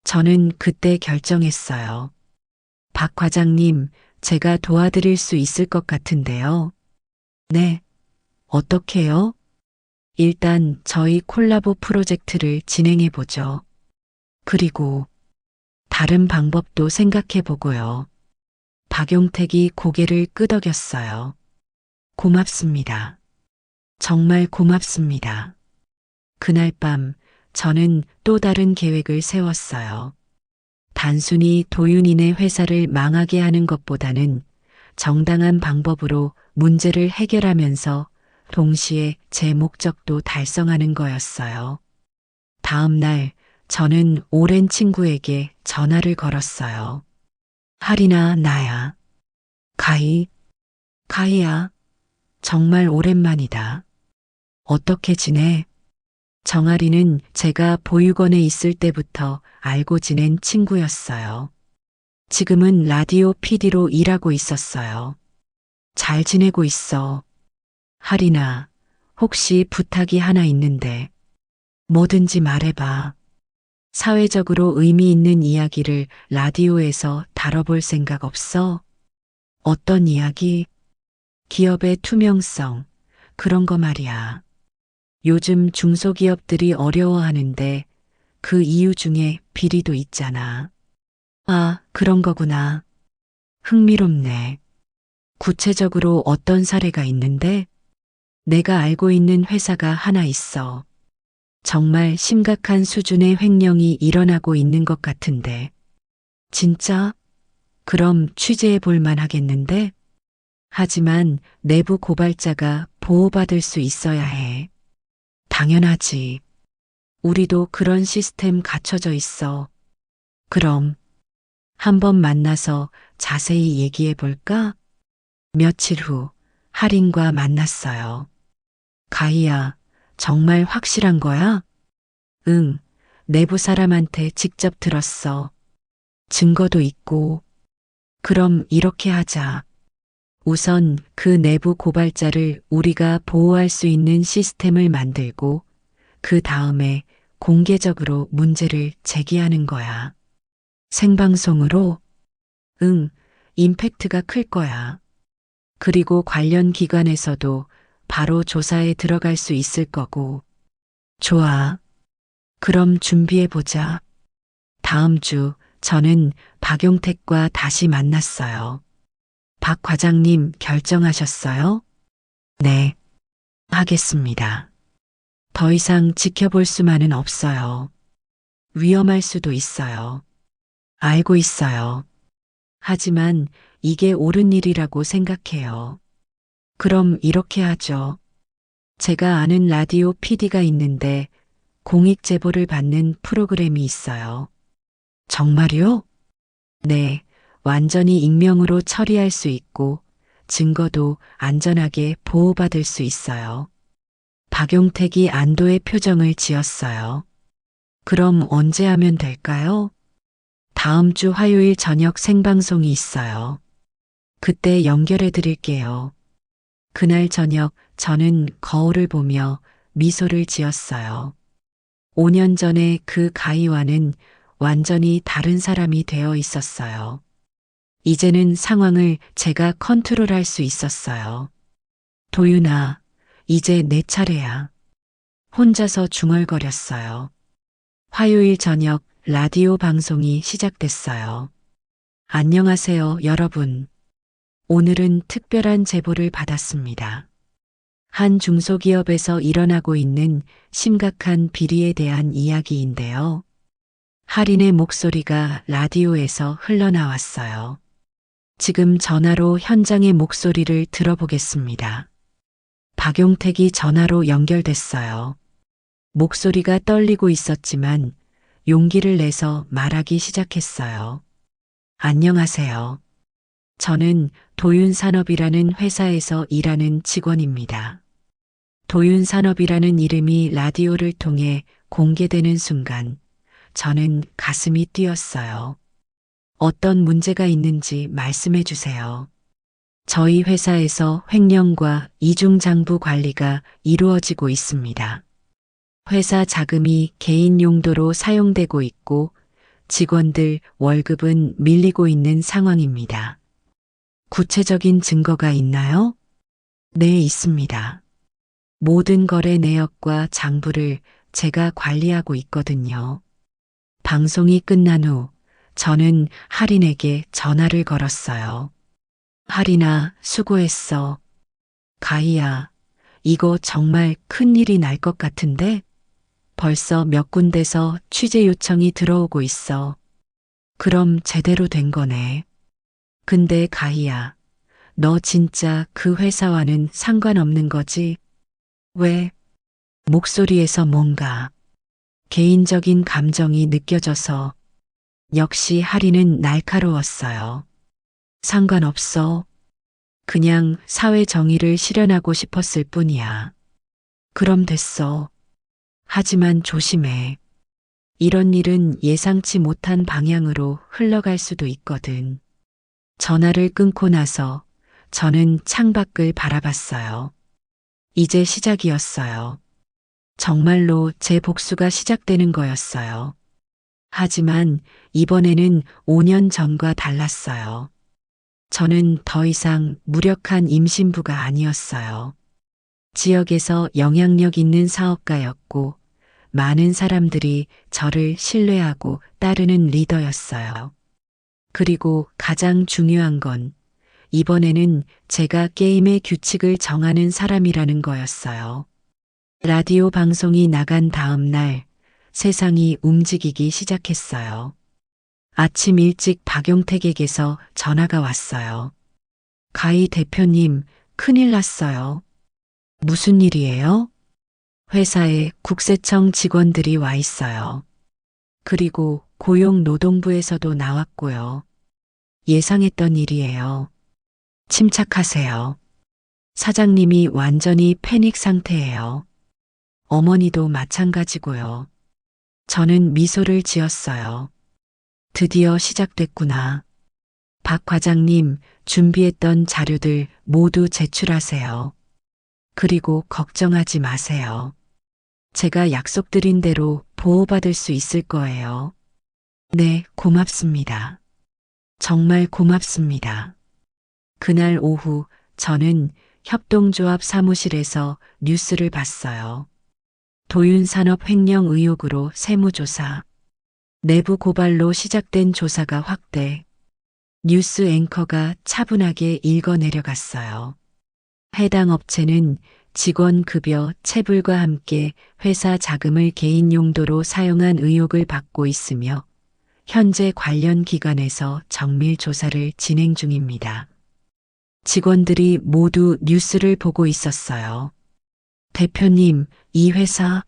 저는 그때 결정했어요. 박 과장님, 제가 도와드릴 수 있을 것 같은데요. 네. 어떻게요? 일단 저희 콜라보 프로젝트를 진행해 보죠. 그리고 다른 방법도 생각해 보고요. 박용택이 고개를 끄덕였어요. 고맙습니다. 정말 고맙습니다. 그날 밤 저는 또 다른 계획을 세웠어요. 단순히 도윤이네 회사를 망하게 하는 것보다는 정당한 방법으로 문제를 해결하면서 동시에 제 목적도 달성하는 거였어요. 다음 날 저는 오랜 친구에게 전화를 걸었어요. 할이나 나야. 가희, 가희야. 정말 오랜만이다. 어떻게 지내? 정아리는 제가 보육원에 있을 때부터 알고 지낸 친구였어요. 지금은 라디오 PD로 일하고 있었어요. 잘 지내고 있어. 할이나, 혹시 부탁이 하나 있는데 뭐든지 말해봐. 사회적으로 의미 있는 이야기를 라디오에서 다뤄볼 생각 없어? 어떤 이야기? 기업의 투명성, 그런 거 말이야. 요즘 중소기업들이 어려워하는데 그 이유 중에 비리도 있잖아. 아, 그런 거구나. 흥미롭네. 구체적으로 어떤 사례가 있는데? 내가 알고 있는 회사가 하나 있어. 정말 심각한 수준의 횡령이 일어나고 있는 것 같은데. 진짜? 그럼 취재해 볼 만하겠는데? 하지만 내부 고발자가 보호받을 수 있어야 해. 당연하지. 우리도 그런 시스템 갖춰져 있어. 그럼 한번 만나서 자세히 얘기해 볼까? 며칠 후 할인과 만났어요. 가희야, 정말 확실한 거야? 응, 내부 사람한테 직접 들었어. 증거도 있고. 그럼 이렇게 하자. 우선 그 내부 고발자를 우리가 보호할 수 있는 시스템을 만들고 그 다음에 공개적으로 문제를 제기하는 거야. 생방송으로? 응, 임팩트가 클 거야. 그리고 관련 기관에서도 바로 조사에 들어갈 수 있을 거고. 좋아. 그럼 준비해보자. 다음 주 저는 박용택과 다시 만났어요. 박 과장님 결정하셨어요? 네, 하겠습니다. 더 이상 지켜볼 수만은 없어요. 위험할 수도 있어요. 알고 있어요. 하지만 이게 옳은 일이라고 생각해요. 그럼 이렇게 하죠. 제가 아는 라디오 PD가 있는데 공익 제보를 받는 프로그램이 있어요. 정말요? 네, 완전히 익명으로 처리할 수 있고 증거도 안전하게 보호받을 수 있어요. 박용택이 안도의 표정을 지었어요. 그럼 언제 하면 될까요? 다음 주 화요일 저녁 생방송이 있어요. 그때 연결해 드릴게요. 그날 저녁 저는 거울을 보며 미소를 지었어요. 5년 전에 그 가희와는 완전히 다른 사람이 되어 있었어요. 이제는 상황을 제가 컨트롤할 수 있었어요. 도윤아, 이제 내 차례야. 혼자서 중얼거렸어요. 화요일 저녁 라디오 방송이 시작됐어요. 안녕하세요, 여러분. 오늘은 특별한 제보를 받았습니다. 한 중소기업에서 일어나고 있는 심각한 비리에 대한 이야기인데요. 할인의 목소리가 라디오에서 흘러나왔어요. 지금 전화로 현장의 목소리를 들어보겠습니다. 박용택이 전화로 연결됐어요. 목소리가 떨리고 있었지만 용기를 내서 말하기 시작했어요. 안녕하세요. 저는 도윤산업이라는 회사에서 일하는 직원입니다. 도윤산업이라는 이름이 라디오를 통해 공개되는 순간 저는 가슴이 뛰었어요. 어떤 문제가 있는지 말씀해 주세요. 저희 회사에서 횡령과 이중장부 관리가 이루어지고 있습니다. 회사 자금이 개인 용도로 사용되고 있고 직원들 월급은 밀리고 있는 상황입니다. 구체적인 증거가 있나요? 네, 있습니다. 모든 거래 내역과 장부를 제가 관리하고 있거든요. 방송이 끝난 후 저는 할인에게 전화를 걸었어요. 할인아, 수고했어. 가희야, 이거 정말 큰일이 날 것 같은데? 벌써 몇 군데서 취재 요청이 들어오고 있어. 그럼 제대로 된 거네. 근데 가희야, 너 진짜 그 회사와는 상관없는 거지? 왜? 목소리에서 뭔가 개인적인 감정이 느껴져서 역시 할인은 날카로웠어요. 상관없어. 그냥 사회 정의를 실현하고 싶었을 뿐이야. 그럼 됐어. 하지만 조심해. 이런 일은 예상치 못한 방향으로 흘러갈 수도 있거든. 전화를 끊고 나서 저는 창밖을 바라봤어요. 이제 시작이었어요. 정말로 제 복수가 시작되는 거였어요. 하지만 이번에는 5년 전과 달랐어요. 저는 더 이상 무력한 임신부가 아니었어요. 지역에서 영향력 있는 사업가였고 많은 사람들이 저를 신뢰하고 따르는 리더였어요. 그리고 가장 중요한 건 이번에는 제가 게임의 규칙을 정하는 사람이라는 거였어요. 라디오 방송이 나간 다음 날 세상이 움직이기 시작했어요. 아침 일찍 박용택에게서 전화가 왔어요. 가희 대표님, 큰일 났어요. 무슨 일이에요? 회사에 국세청 직원들이 와 있어요. 그리고 고용노동부에서도 나왔고요. 예상했던 일이에요. 침착하세요. 사장님이 완전히 패닉 상태예요. 어머니도 마찬가지고요. 저는 미소를 지었어요. 드디어 시작됐구나. 박 과장님, 준비했던 자료들 모두 제출하세요. 그리고 걱정하지 마세요. 제가 약속드린 대로 보호받을 수 있을 거예요. 네, 고맙습니다. 정말 고맙습니다. 그날 오후 저는 협동조합 사무실에서 뉴스를 봤어요. 도윤산업 횡령 의혹으로 세무조사, 내부 고발로 시작된 조사가 확대, 뉴스 앵커가 차분하게 읽어 내려갔어요. 해당 업체는 직원 급여 체불과 함께 회사 자금을 개인 용도로 사용한 의혹을 받고 있으며 현재 관련 기관에서 정밀 조사를 진행 중입니다. 직원들이 모두 뉴스를 보고 있었어요. 대표님, 이 회사,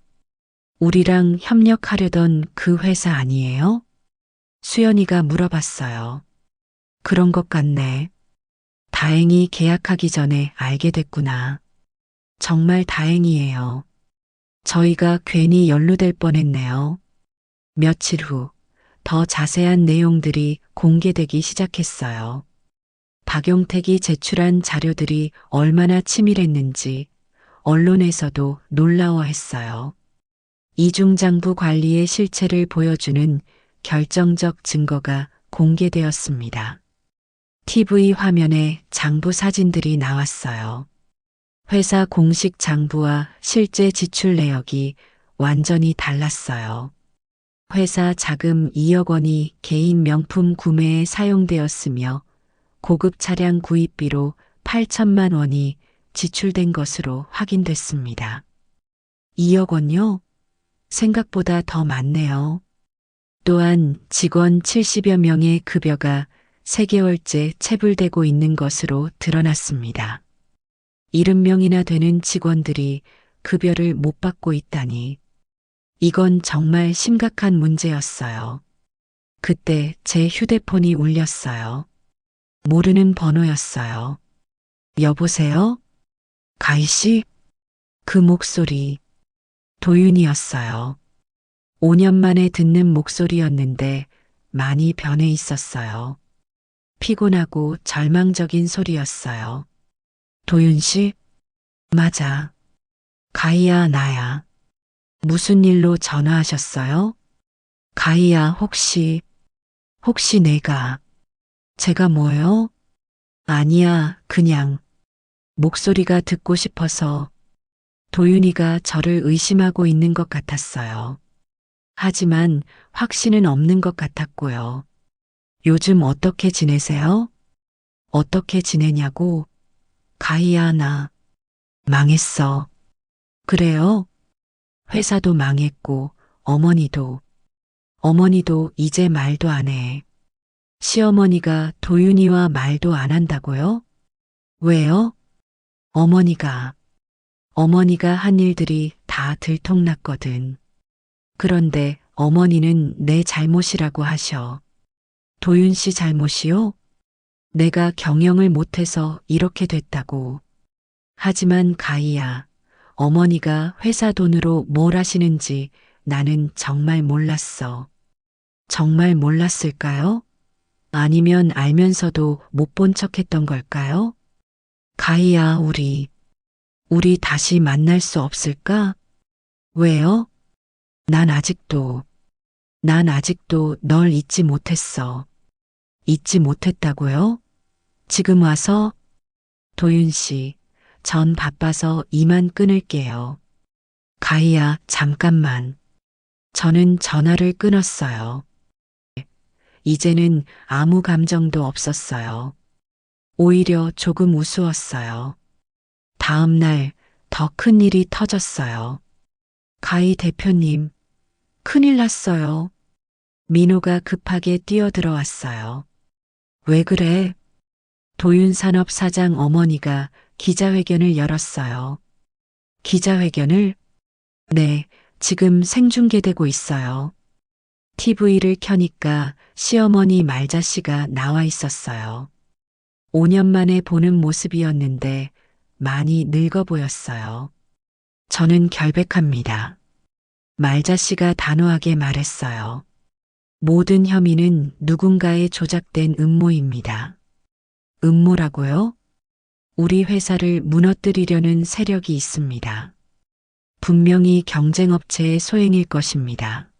우리랑 협력하려던 그 회사 아니에요? 수연이가 물어봤어요. 그런 것 같네. 다행히 계약하기 전에 알게 됐구나. 정말 다행이에요. 저희가 괜히 연루될 뻔했네요. 며칠 후, 더 자세한 내용들이 공개되기 시작했어요. 박용택이 제출한 자료들이 얼마나 치밀했는지 언론에서도 놀라워했어요. 이중장부 관리의 실체를 보여주는 결정적 증거가 공개되었습니다. TV 화면에 장부 사진들이 나왔어요. 회사 공식 장부와 실제 지출 내역이 완전히 달랐어요. 회사 자금 2억 원이 개인 명품 구매에 사용되었으며 고급 차량 구입비로 8천만 원이 지출된 것으로 확인됐습니다. 2억 원요? 생각보다 더 많네요. 또한 직원 70여 명의 급여가 3개월째 체불되고 있는 것으로 드러났습니다. 70명이나 되는 직원들이 급여를 못 받고 있다니. 이건 정말 심각한 문제였어요. 그때 제 휴대폰이 울렸어요. 모르는 번호였어요. 여보세요? 가희 씨? 그 목소리, 도윤이었어요. 5년 만에 듣는 목소리였는데 많이 변해 있었어요. 피곤하고 절망적인 소리였어요. 도윤 씨? 맞아. 가희야, 나야. 무슨 일로 전화하셨어요? 가희야, 혹시 제가 뭐요? 아니야, 그냥 목소리가 듣고 싶어서. 도윤이가 저를 의심하고 있는 것 같았어요. 하지만 확신은 없는 것 같았고요. 요즘 어떻게 지내세요? 어떻게 지내냐고? 가희야, 나 망했어. 그래요? 회사도 망했고 어머니도 이제 말도 안 해. 시어머니가 도윤이와 말도 안 한다고요? 왜요? 어머니가 한 일들이 다 들통났거든. 그런데 어머니는 내 잘못이라고 하셔. 도윤 씨 잘못이요? 내가 경영을 못해서 이렇게 됐다고. 하지만 가희야, 어머니가 회사 돈으로 뭘 하시는지 나는 정말 몰랐어. 정말 몰랐을까요? 아니면 알면서도 못 본 척했던 걸까요? 가희야, 우리 다시 만날 수 없을까? 왜요? 난 아직도 널 잊지 못했어. 잊지 못했다고요? 지금 와서? 도윤 씨, 전 바빠서 이만 끊을게요. 가희야, 잠깐만. 저는 전화를 끊었어요. 이제는 아무 감정도 없었어요. 오히려 조금 우스웠어요. 다음 날 더 큰 일이 터졌어요. 가희 대표님, 큰일 났어요. 민호가 급하게 뛰어들어왔어요. 왜 그래? 도윤산업 사장 어머니가 기자회견을 열었어요. 기자회견을? 네, 지금 생중계되고 있어요. TV를 켜니까 시어머니 말자 씨가 나와 있었어요. 5년 만에 보는 모습이었는데 많이 늙어 보였어요. 저는 결백합니다. 말자 씨가 단호하게 말했어요. 모든 혐의는 누군가의 조작된 음모입니다. 음모라고요? 우리 회사를 무너뜨리려는 세력이 있습니다. 분명히 경쟁업체의 소행일 것입니다.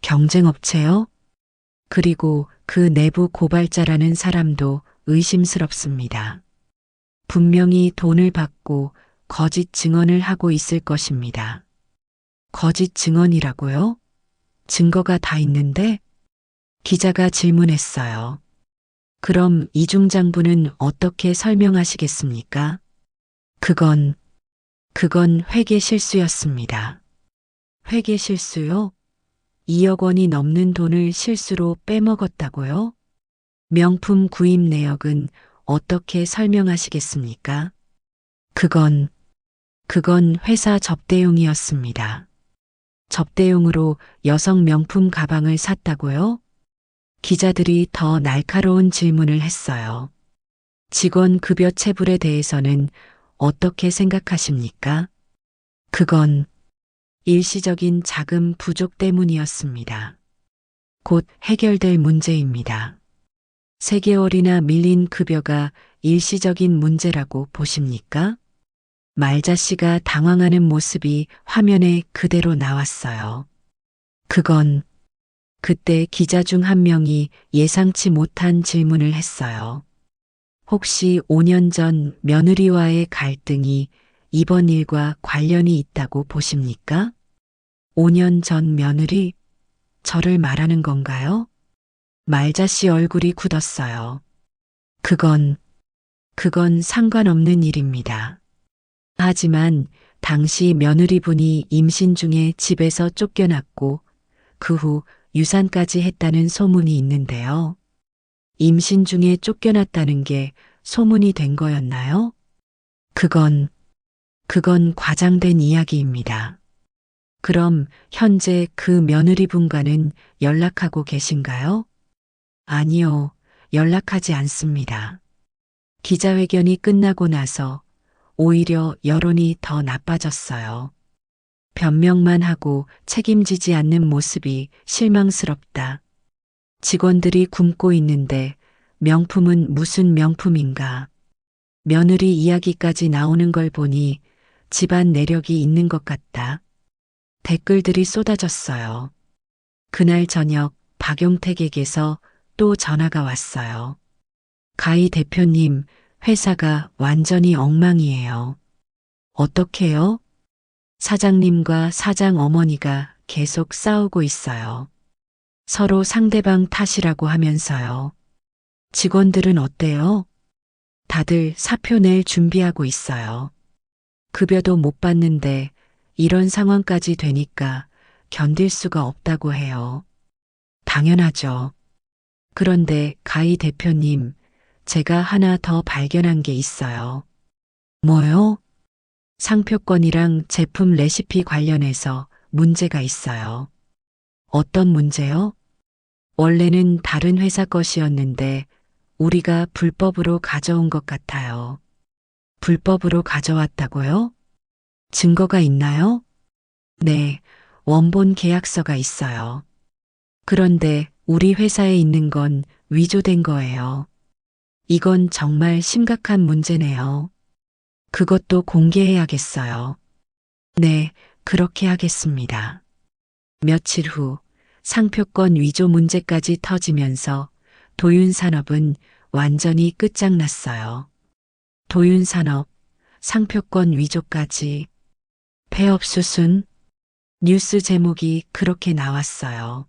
경쟁업체요? 그리고 그 내부 고발자라는 사람도 의심스럽습니다. 분명히 돈을 받고 거짓 증언을 하고 있을 것입니다. 거짓 증언이라고요? 증거가 다 있는데? 기자가 질문했어요. 그럼 이중장부는 어떻게 설명하시겠습니까? 그건 회계 실수였습니다. 회계 실수요? 2억 원이 넘는 돈을 실수로 빼먹었다고요? 명품 구입 내역은 어떻게 설명하시겠습니까? 그건 회사 접대용이었습니다. 접대용으로 여성 명품 가방을 샀다고요? 기자들이 더 날카로운 질문을 했어요. 직원 급여 체불에 대해서는 어떻게 생각하십니까? 그건 일시적인 자금 부족 때문이었습니다. 곧 해결될 문제입니다. 3개월이나 밀린 급여가 일시적인 문제라고 보십니까? 말자 씨가 당황하는 모습이 화면에 그대로 나왔어요. 그건 그때 기자 중 한 명이 예상치 못한 질문을 했어요. 혹시 5년 전 며느리와의 갈등이 이번 일과 관련이 있다고 보십니까? 5년 전 며느리? 저를 말하는 건가요? 말자 씨 얼굴이 굳었어요. 그건 상관없는 일입니다. 하지만 당시 며느리분이 임신 중에 집에서 쫓겨났고 그 후 유산까지 했다는 소문이 있는데요. 임신 중에 쫓겨났다는 게 소문이 된 거였나요? 그건 과장된 이야기입니다. 그럼 현재 그 며느리분과는 연락하고 계신가요? 아니요, 연락하지 않습니다. 기자회견이 끝나고 나서 오히려 여론이 더 나빠졌어요. 변명만 하고 책임지지 않는 모습이 실망스럽다. 직원들이 굶고 있는데 명품은 무슨 명품인가. 며느리 이야기까지 나오는 걸 보니 집안 내력이 있는 것 같다. 댓글들이 쏟아졌어요. 그날 저녁 박용택에게서 또 전화가 왔어요. 가희 대표님, 회사가 완전히 엉망이에요. 어떡해요? 사장님과 사장 어머니가 계속 싸우고 있어요. 서로 상대방 탓이라고 하면서요. 직원들은 어때요? 다들 사표 낼 준비하고 있어요. 급여도 못 받는데 이런 상황까지 되니까 견딜 수가 없다고 해요. 당연하죠. 그런데 가희 대표님, 제가 하나 더 발견한 게 있어요. 뭐요? 상표권이랑 제품 레시피 관련해서 문제가 있어요. 어떤 문제요? 원래는 다른 회사 것이었는데 우리가 불법으로 가져온 것 같아요. 불법으로 가져왔다고요? 증거가 있나요? 네, 원본 계약서가 있어요. 그런데 우리 회사에 있는 건 위조된 거예요. 이건 정말 심각한 문제네요. 그것도 공개해야겠어요. 네, 그렇게 하겠습니다. 며칠 후 상표권 위조 문제까지 터지면서 도윤산업은 완전히 끝장났어요. 도윤산업, 상표권 위조까지, 폐업수순, 뉴스 제목이 그렇게 나왔어요.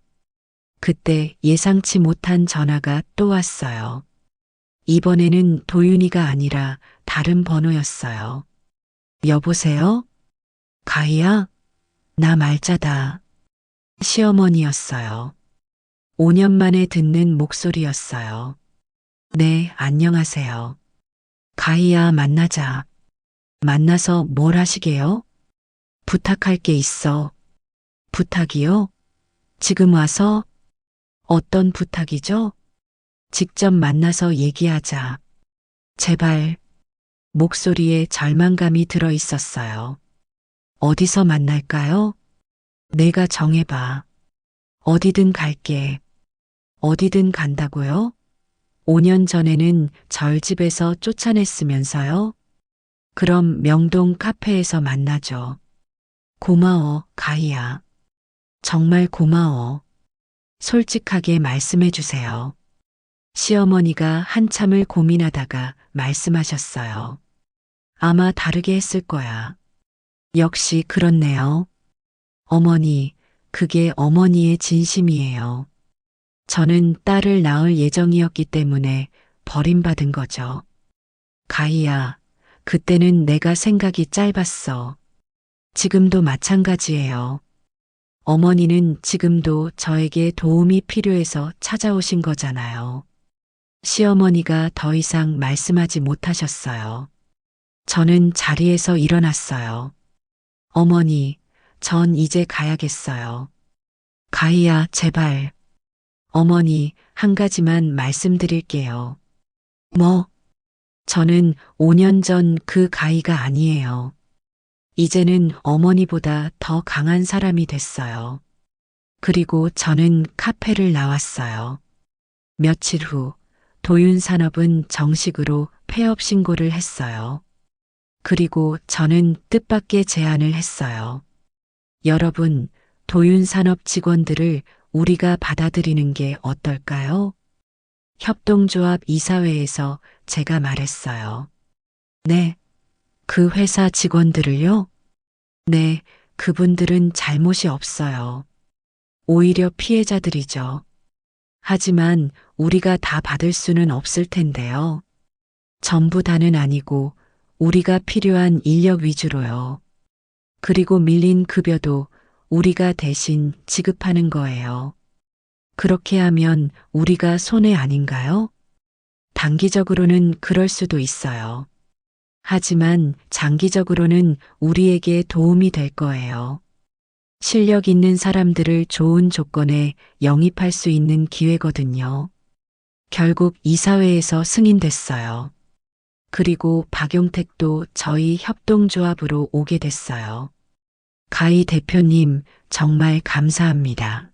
그때 예상치 못한 전화가 또 왔어요. 이번에는 도윤이가 아니라 다른 번호였어요. 여보세요? 가희야? 나 말자다. 시어머니였어요. 5년 만에 듣는 목소리였어요. 네, 안녕하세요. 가희야, 만나자. 만나서 뭘 하시게요? 부탁할 게 있어. 부탁이요? 지금 와서? 어떤 부탁이죠? 직접 만나서 얘기하자. 제발. 목소리에 절망감이 들어 있었어요. 어디서 만날까요? 내가 정해봐. 어디든 갈게. 어디든 간다고요? 5년 전에는 절 집에서 쫓아냈으면서요? 그럼 명동 카페에서 만나죠. 고마워, 가희야. 정말 고마워. 솔직하게 말씀해 주세요. 시어머니가 한참을 고민하다가 말씀하셨어요. 아마 다르게 했을 거야. 역시 그렇네요. 어머니, 그게 어머니의 진심이에요. 저는 딸을 낳을 예정이었기 때문에 버림받은 거죠. 가희야, 그때는 내가 생각이 짧았어. 지금도 마찬가지예요. 어머니는 지금도 저에게 도움이 필요해서 찾아오신 거잖아요. 시어머니가 더 이상 말씀하지 못하셨어요. 저는 자리에서 일어났어요. 어머니, 전 이제 가야겠어요. 가희야, 제발. 어머니, 한 가지만 말씀드릴게요. 뭐? 저는 5년 전 그 가희가 아니에요. 이제는 어머니보다 더 강한 사람이 됐어요. 그리고 저는 카페를 나왔어요. 며칠 후 도윤산업은 정식으로 폐업 신고를 했어요. 그리고 저는 뜻밖의 제안을 했어요. 여러분, 도윤산업 직원들을 우리가 받아들이는 게 어떨까요? 협동조합 이사회에서 제가 말했어요. 네, 그 회사 직원들을요? 네, 그분들은 잘못이 없어요. 오히려 피해자들이죠. 하지만 우리가 다 받을 수는 없을 텐데요. 전부 다는 아니고 우리가 필요한 인력 위주로요. 그리고 밀린 급여도 우리가 대신 지급하는 거예요. 그렇게 하면 우리가 손해 아닌가요? 단기적으로는 그럴 수도 있어요. 하지만 장기적으로는 우리에게 도움이 될 거예요. 실력 있는 사람들을 좋은 조건에 영입할 수 있는 기회거든요. 결국 이사회에서 승인됐어요. 그리고 박용택도 저희 협동조합으로 오게 됐어요. 가희 대표님, 정말 감사합니다.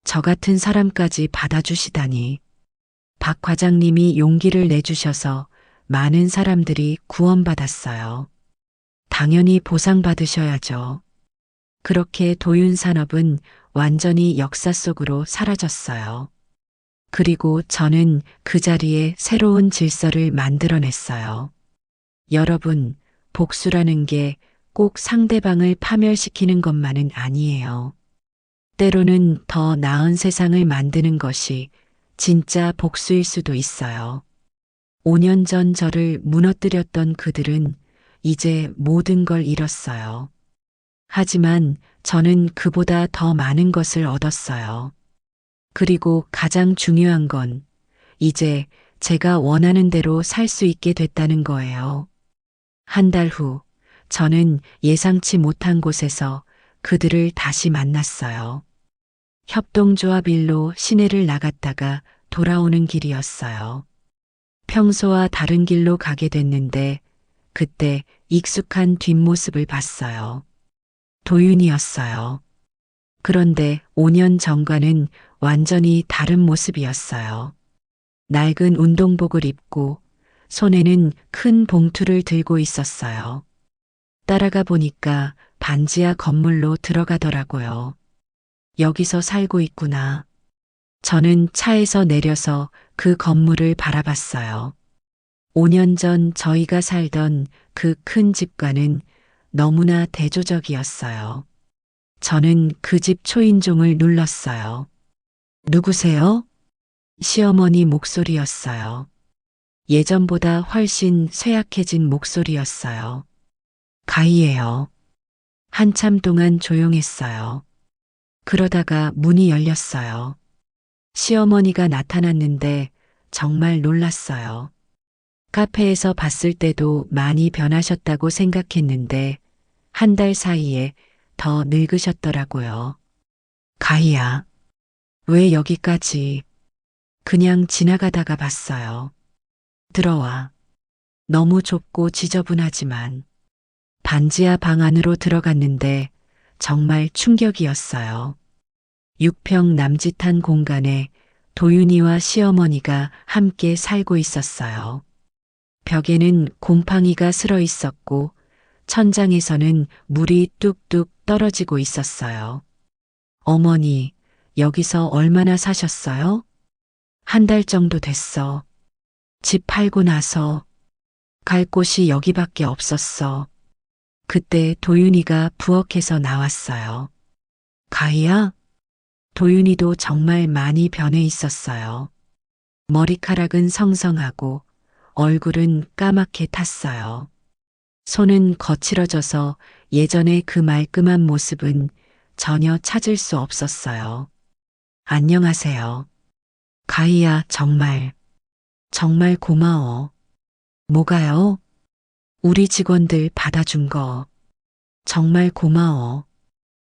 저 같은 사람까지 받아주시다니. 박 과장님이 용기를 내주셔서 많은 사람들이 구원받았어요. 당연히 보상받으셔야죠. 그렇게 도윤산업은 완전히 역사 속으로 사라졌어요. 그리고 저는 그 자리에 새로운 질서를 만들어냈어요. 여러분, 복수라는 게 꼭 상대방을 파멸시키는 것만은 아니에요. 때로는 더 나은 세상을 만드는 것이 진짜 복수일 수도 있어요. 5년 전 저를 무너뜨렸던 그들은 이제 모든 걸 잃었어요. 하지만 저는 그보다 더 많은 것을 얻었어요. 그리고 가장 중요한 건 이제 제가 원하는 대로 살 수 있게 됐다는 거예요. 한 달 후, 저는 예상치 못한 곳에서 그들을 다시 만났어요. 협동조합 일로 시내를 나갔다가 돌아오는 길이었어요. 평소와 다른 길로 가게 됐는데 그때 익숙한 뒷모습을 봤어요. 도윤이었어요. 그런데 5년 전과는 완전히 다른 모습이었어요. 낡은 운동복을 입고 손에는 큰 봉투를 들고 있었어요. 따라가 보니까 반지하 건물로 들어가더라고요. 여기서 살고 있구나. 저는 차에서 내려서 그 건물을 바라봤어요. 5년 전 저희가 살던 그 큰 집과는 너무나 대조적이었어요. 저는 그 집 초인종을 눌렀어요. 누구세요? 시어머니 목소리였어요. 예전보다 훨씬 쇠약해진 목소리였어요. 가희예요. 한참 동안 조용했어요. 그러다가 문이 열렸어요. 시어머니가 나타났는데 정말 놀랐어요. 카페에서 봤을 때도 많이 변하셨다고 생각했는데 한 달 사이에 더 늙으셨더라고요. 가희야, 왜 여기까지? 그냥 지나가다가 봤어요. 들어와. 너무 좁고 지저분하지만 반지하 방 안으로 들어갔는데 정말 충격이었어요. 6평 남짓한 공간에 도윤이와 시어머니가 함께 살고 있었어요. 벽에는 곰팡이가 슬어 있었고 천장에서는 물이 뚝뚝 떨어지고 있었어요. 어머니, 여기서 얼마나 사셨어요? 한 달 정도 됐어. 집 팔고 나서 갈 곳이 여기밖에 없었어. 그때 도윤이가 부엌에서 나왔어요. 가희야? 도윤이도 정말 많이 변해 있었어요. 머리카락은 성성하고 얼굴은 까맣게 탔어요. 손은 거칠어져서 예전의 그 말끔한 모습은 전혀 찾을 수 없었어요. 안녕하세요. 가희야, 정말 고마워. 뭐가요? 우리 직원들 받아준 거. 정말 고마워.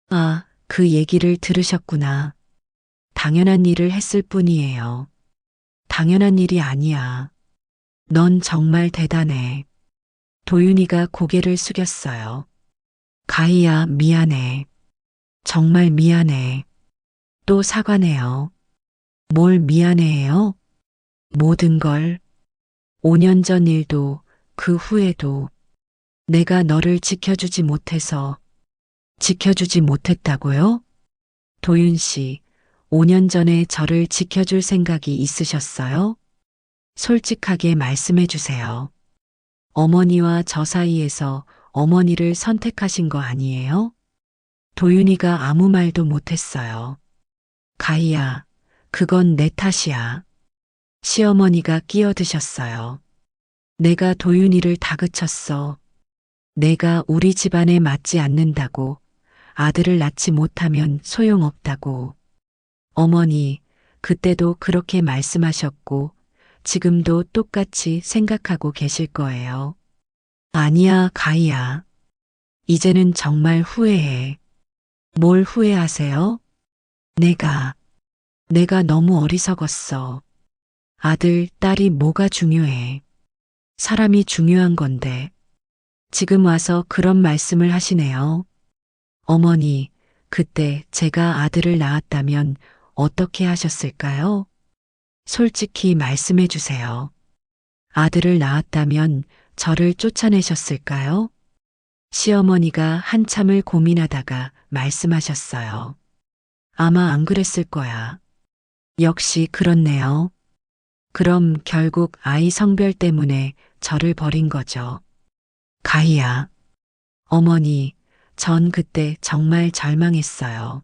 아, 그 얘기를 들으셨구나. 당연한 일을 했을 뿐이에요. 당연한 일이 아니야. 넌 정말 대단해. 도윤이가 고개를 숙였어요. 가희야, 미안해. 정말 미안해. 또 사과네요. 뭘 미안해해요? 모든 걸. 5년 전 일도 그 후에도 내가 너를 지켜주지 못했다고요? 도윤 씨, 5년 전에 저를 지켜줄 생각이 있으셨어요? 솔직하게 말씀해 주세요. 어머니와 저 사이에서 어머니를 선택하신 거 아니에요? 도윤이가 아무 말도 못했어요. 가희야, 그건 내 탓이야. 시어머니가 끼어드셨어요. 내가 도윤이를 다그쳤어. 내가 우리 집안에 맞지 않는다고, 아들을 낳지 못하면 소용없다고. 어머니, 그때도 그렇게 말씀하셨고, 지금도 똑같이 생각하고 계실 거예요. 아니야, 가희야. 이제는 정말 후회해. 뭘 후회하세요? 내가 너무 어리석었어. 아들, 딸이 뭐가 중요해. 사람이 중요한 건데. 지금 와서 그런 말씀을 하시네요. 어머니, 그때 제가 아들을 낳았다면 어떻게 하셨을까요? 솔직히 말씀해 주세요. 아들을 낳았다면 저를 쫓아내셨을까요? 시어머니가 한참을 고민하다가 말씀하셨어요. 아마 안 그랬을 거야. 역시 그렇네요. 그럼 결국 아이 성별 때문에 저를 버린 거죠. 가희야. 어머니, 전 그때 정말 절망했어요.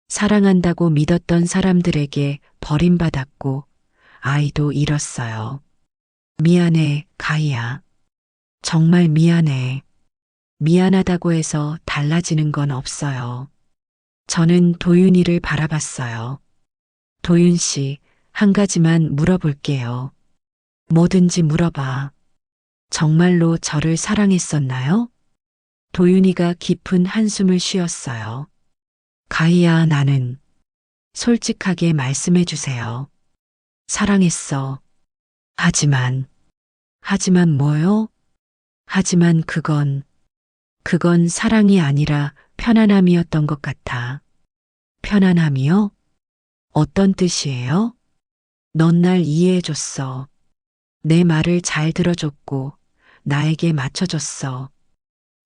사랑한다고 믿었던 사람들에게 버림받았고, 아이도 잃었어요. 미안해, 가희야. 정말 미안해. 미안하다고 해서 달라지는 건 없어요. 저는 도윤이를 바라봤어요. 도윤 씨, 한 가지만 물어볼게요. 뭐든지 물어봐. 정말로 저를 사랑했었나요? 도윤이가 깊은 한숨을 쉬었어요. 가희야, 나는 솔직하게 말씀해 주세요. 사랑했어. 하지만 뭐요? 하지만 그건 사랑이 아니라 편안함이었던 것 같아. 편안함이요? 어떤 뜻이에요? 넌 날 이해해줬어. 내 말을 잘 들어줬고, 나에게 맞춰줬어.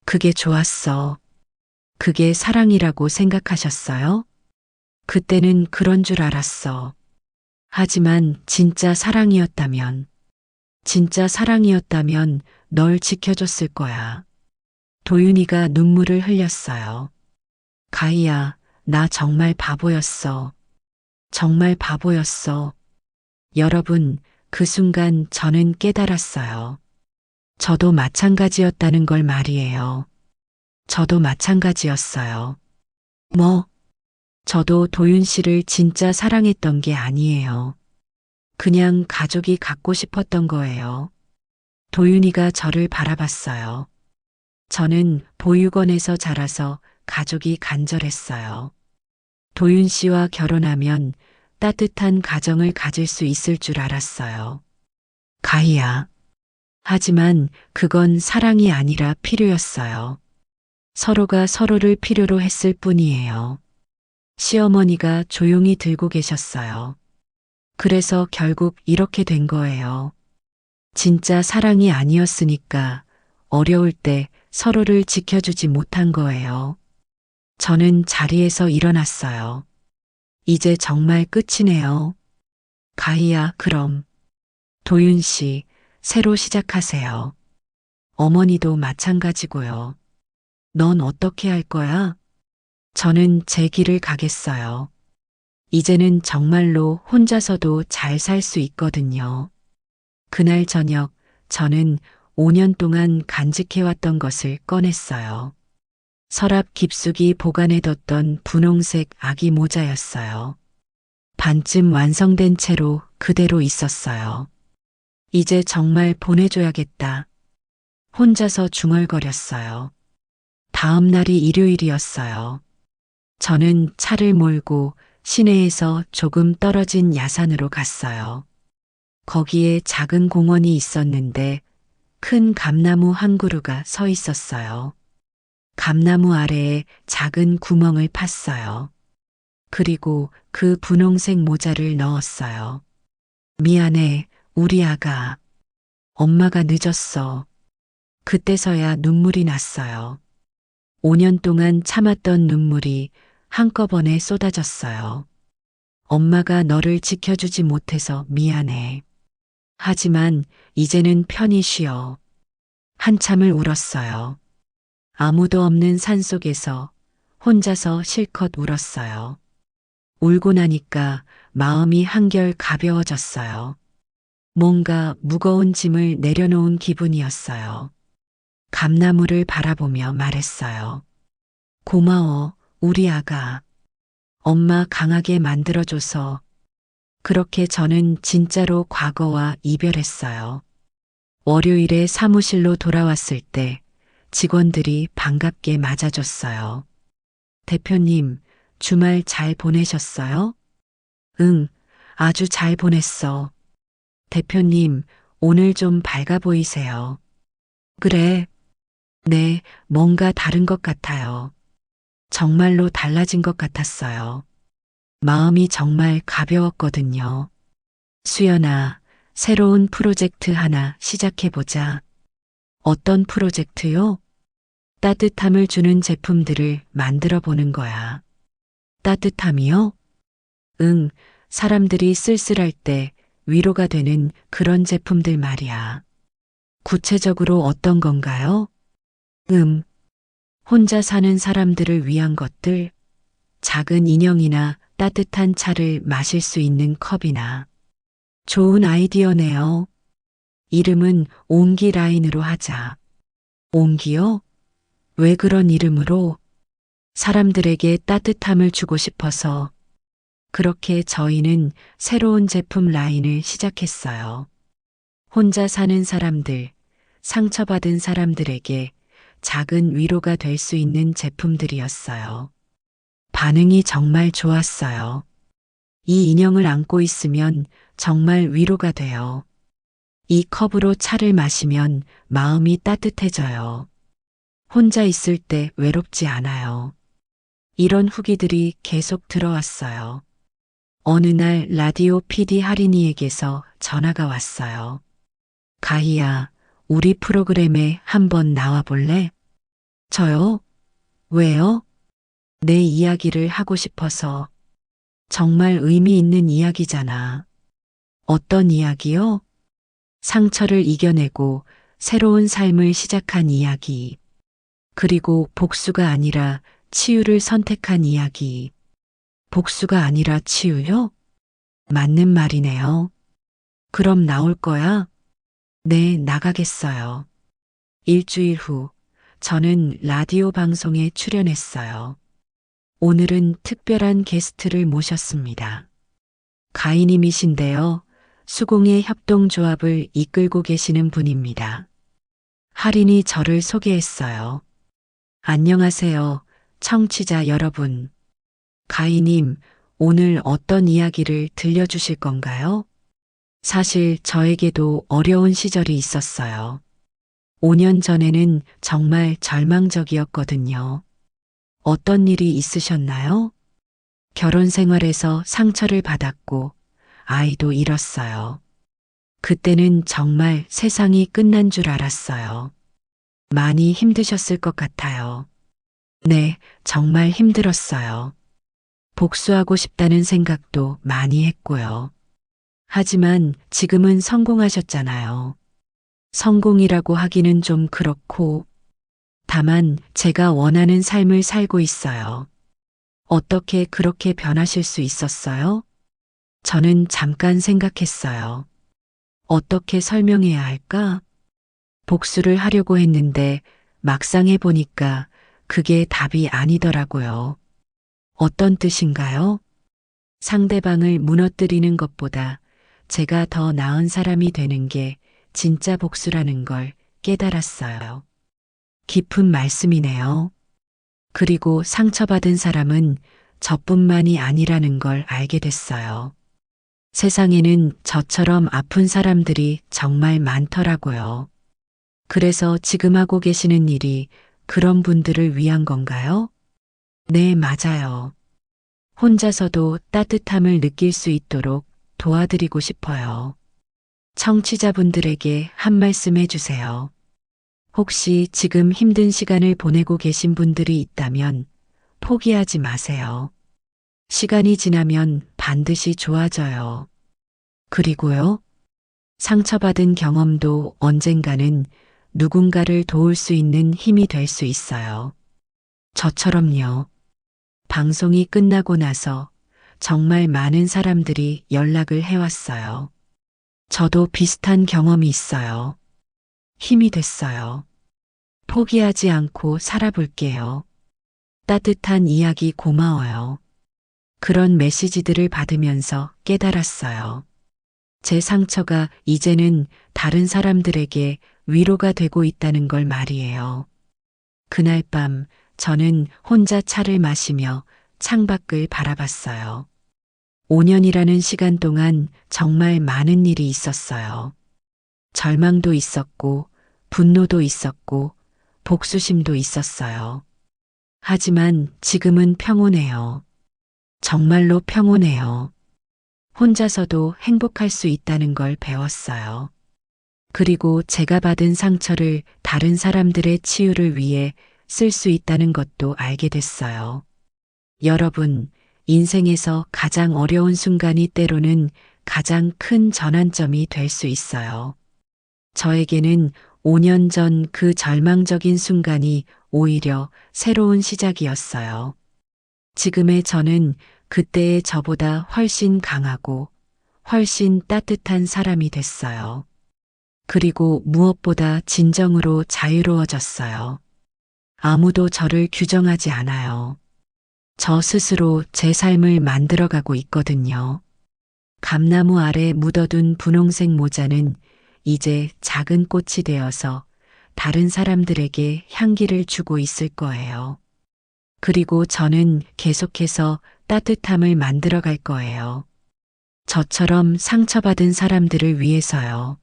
그게 좋았어. 그게 사랑이라고 생각하셨어요? 그때는 그런 줄 알았어. 하지만 진짜 사랑이었다면 널 지켜줬을 거야. 도윤이가 눈물을 흘렸어요. 가희야, 나 정말 바보였어. 정말 바보였어. 여러분, 그 순간 저는 깨달았어요. 저도 마찬가지였다는 걸 말이에요. 저도 마찬가지였어요. 뭐, 저도 도윤 씨를 진짜 사랑했던 게 아니에요. 그냥 가족이 갖고 싶었던 거예요. 도윤이가 저를 바라봤어요. 저는 보육원에서 자라서 가족이 간절했어요. 도윤 씨와 결혼하면 따뜻한 가정을 가질 수 있을 줄 알았어요. 가희야. 하지만 그건 사랑이 아니라 필요였어요. 서로가 서로를 필요로 했을 뿐이에요. 시어머니가 조용히 들고 계셨어요. 그래서 결국 이렇게 된 거예요. 진짜 사랑이 아니었으니까 어려울 때 서로를 지켜주지 못한 거예요. 저는 자리에서 일어났어요. 이제 정말 끝이네요. 가희야, 그럼. 도윤 씨, 새로 시작하세요. 어머니도 마찬가지고요. 넌 어떻게 할 거야? 저는 제 길을 가겠어요. 이제는 정말로 혼자서도 잘 살 수 있거든요. 그날 저녁 저는 5년 동안 간직해왔던 것을 꺼냈어요. 서랍 깊숙이 보관해뒀던 분홍색 아기 모자였어요. 반쯤 완성된 채로 그대로 있었어요. 이제 정말 보내줘야겠다. 혼자서 중얼거렸어요. 다음 날이 일요일이었어요. 저는 차를 몰고 시내에서 조금 떨어진 야산으로 갔어요. 거기에 작은 공원이 있었는데 큰 감나무 한 그루가 서 있었어요. 감나무 아래에 작은 구멍을 팠어요. 그리고 그 분홍색 모자를 넣었어요. 미안해, 우리 아가. 엄마가 늦었어. 그때서야 눈물이 났어요. 5년 동안 참았던 눈물이 한꺼번에 쏟아졌어요. 엄마가 너를 지켜주지 못해서 미안해. 하지만 이제는 편히 쉬어. 한참을 울었어요. 아무도 없는 산속에서 혼자서 실컷 울었어요. 울고 나니까 마음이 한결 가벼워졌어요. 뭔가 무거운 짐을 내려놓은 기분이었어요. 감나무를 바라보며 말했어요. 고마워, 우리 아가. 엄마 강하게 만들어줘서. 그렇게 저는 진짜로 과거와 이별했어요. 월요일에 사무실로 돌아왔을 때 직원들이 반갑게 맞아줬어요. 대표님, 주말 잘 보내셨어요? 응, 아주 잘 보냈어. 대표님, 오늘 좀 밝아 보이세요. 그래. 네, 뭔가 다른 것 같아요. 정말로 달라진 것 같았어요. 마음이 정말 가벼웠거든요. 수연아, 새로운 프로젝트 하나 시작해보자. 어떤 프로젝트요? 따뜻함을 주는 제품들을 만들어 보는 거야. 따뜻함이요? 응, 사람들이 쓸쓸할 때 위로가 되는 그런 제품들 말이야. 구체적으로 어떤 건가요? 혼자 사는 사람들을 위한 것들, 작은 인형이나 따뜻한 차를 마실 수 있는 컵이나. 좋은 아이디어네요. 이름은 옹기 라인으로 하자. 옹기요? 왜 그런 이름으로? 사람들에게 따뜻함을 주고 싶어서. 그렇게 저희는 새로운 제품 라인을 시작했어요. 혼자 사는 사람들, 상처받은 사람들에게 작은 위로가 될 수 있는 제품들이었어요. 반응이 정말 좋았어요. 이 인형을 안고 있으면 정말 위로가 돼요. 이 컵으로 차를 마시면 마음이 따뜻해져요. 혼자 있을 때 외롭지 않아요. 이런 후기들이 계속 들어왔어요. 어느 날 라디오 PD 할인이에게서 전화가 왔어요. 가희야, 우리 프로그램에 한번 나와 볼래? 저요? 왜요? 내 이야기를 하고 싶어서. 정말 의미 있는 이야기잖아. 어떤 이야기요? 상처를 이겨내고 새로운 삶을 시작한 이야기. 그리고 복수가 아니라 치유를 선택한 이야기. 복수가 아니라 치유요? 맞는 말이네요. 그럼 나올 거야? 네, 나가겠어요. 일주일 후, 저는 라디오 방송에 출연했어요. 오늘은 특별한 게스트를 모셨습니다. 가희님이신데요. 수공예 협동조합을 이끌고 계시는 분입니다. 할인이 저를 소개했어요. 안녕하세요, 청취자 여러분. 가희님, 오늘 어떤 이야기를 들려주실 건가요? 사실 저에게도 어려운 시절이 있었어요. 5년 전에는 정말 절망적이었거든요. 어떤 일이 있으셨나요? 결혼 생활에서 상처를 받았고 아이도 잃었어요. 그때는 정말 세상이 끝난 줄 알았어요. 많이 힘드셨을 것 같아요. 네, 정말 힘들었어요. 복수하고 싶다는 생각도 많이 했고요. 하지만 지금은 성공하셨잖아요. 성공이라고 하기는 좀 그렇고, 다만 제가 원하는 삶을 살고 있어요. 어떻게 그렇게 변하실 수 있었어요? 저는 잠깐 생각했어요. 어떻게 설명해야 할까? 복수를 하려고 했는데 막상 해보니까 그게 답이 아니더라고요. 어떤 뜻인가요? 상대방을 무너뜨리는 것보다 제가 더 나은 사람이 되는 게 진짜 복수라는 걸 깨달았어요. 깊은 말씀이네요. 그리고 상처받은 사람은 저뿐만이 아니라는 걸 알게 됐어요. 세상에는 저처럼 아픈 사람들이 정말 많더라고요. 그래서 지금 하고 계시는 일이 그런 분들을 위한 건가요? 네, 맞아요. 혼자서도 따뜻함을 느낄 수 있도록 도와드리고 싶어요. 청취자분들에게 한 말씀 해주세요. 혹시 지금 힘든 시간을 보내고 계신 분들이 있다면 포기하지 마세요. 시간이 지나면 반드시 좋아져요. 그리고요, 상처받은 경험도 언젠가는 누군가를 도울 수 있는 힘이 될 수 있어요. 저처럼요. 방송이 끝나고 나서 정말 많은 사람들이 연락을 해왔어요. 저도 비슷한 경험이 있어요. 힘이 됐어요. 포기하지 않고 살아볼게요. 따뜻한 이야기 고마워요. 그런 메시지들을 받으면서 깨달았어요. 제 상처가 이제는 다른 사람들에게 위로가 되고 있다는 걸 말이에요. 그날 밤 저는 혼자 차를 마시며 창밖을 바라봤어요. 5년이라는 시간 동안 정말 많은 일이 있었어요. 절망도 있었고, 분노도 있었고, 복수심도 있었어요. 하지만 지금은 평온해요. 정말로 평온해요. 혼자서도 행복할 수 있다는 걸 배웠어요. 그리고 제가 받은 상처를 다른 사람들의 치유를 위해 쓸 수 있다는 것도 알게 됐어요. 여러분, 인생에서 가장 어려운 순간이 때로는 가장 큰 전환점이 될 수 있어요. 저에게는 5년 전 그 절망적인 순간이 오히려 새로운 시작이었어요. 지금의 저는 그때의 저보다 훨씬 강하고 훨씬 따뜻한 사람이 됐어요. 그리고 무엇보다 진정으로 자유로워졌어요. 아무도 저를 규정하지 않아요. 저 스스로 제 삶을 만들어가고 있거든요. 감나무 아래 묻어둔 분홍색 모자는 이제 작은 꽃이 되어서 다른 사람들에게 향기를 주고 있을 거예요. 그리고 저는 계속해서 따뜻함을 만들어 갈 거예요. 저처럼 상처받은 사람들을 위해서요.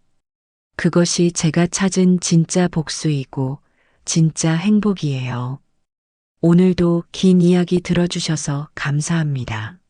그것이 제가 찾은 진짜 복수이고 진짜 행복이에요. 오늘도 긴 이야기 들어주셔서 감사합니다.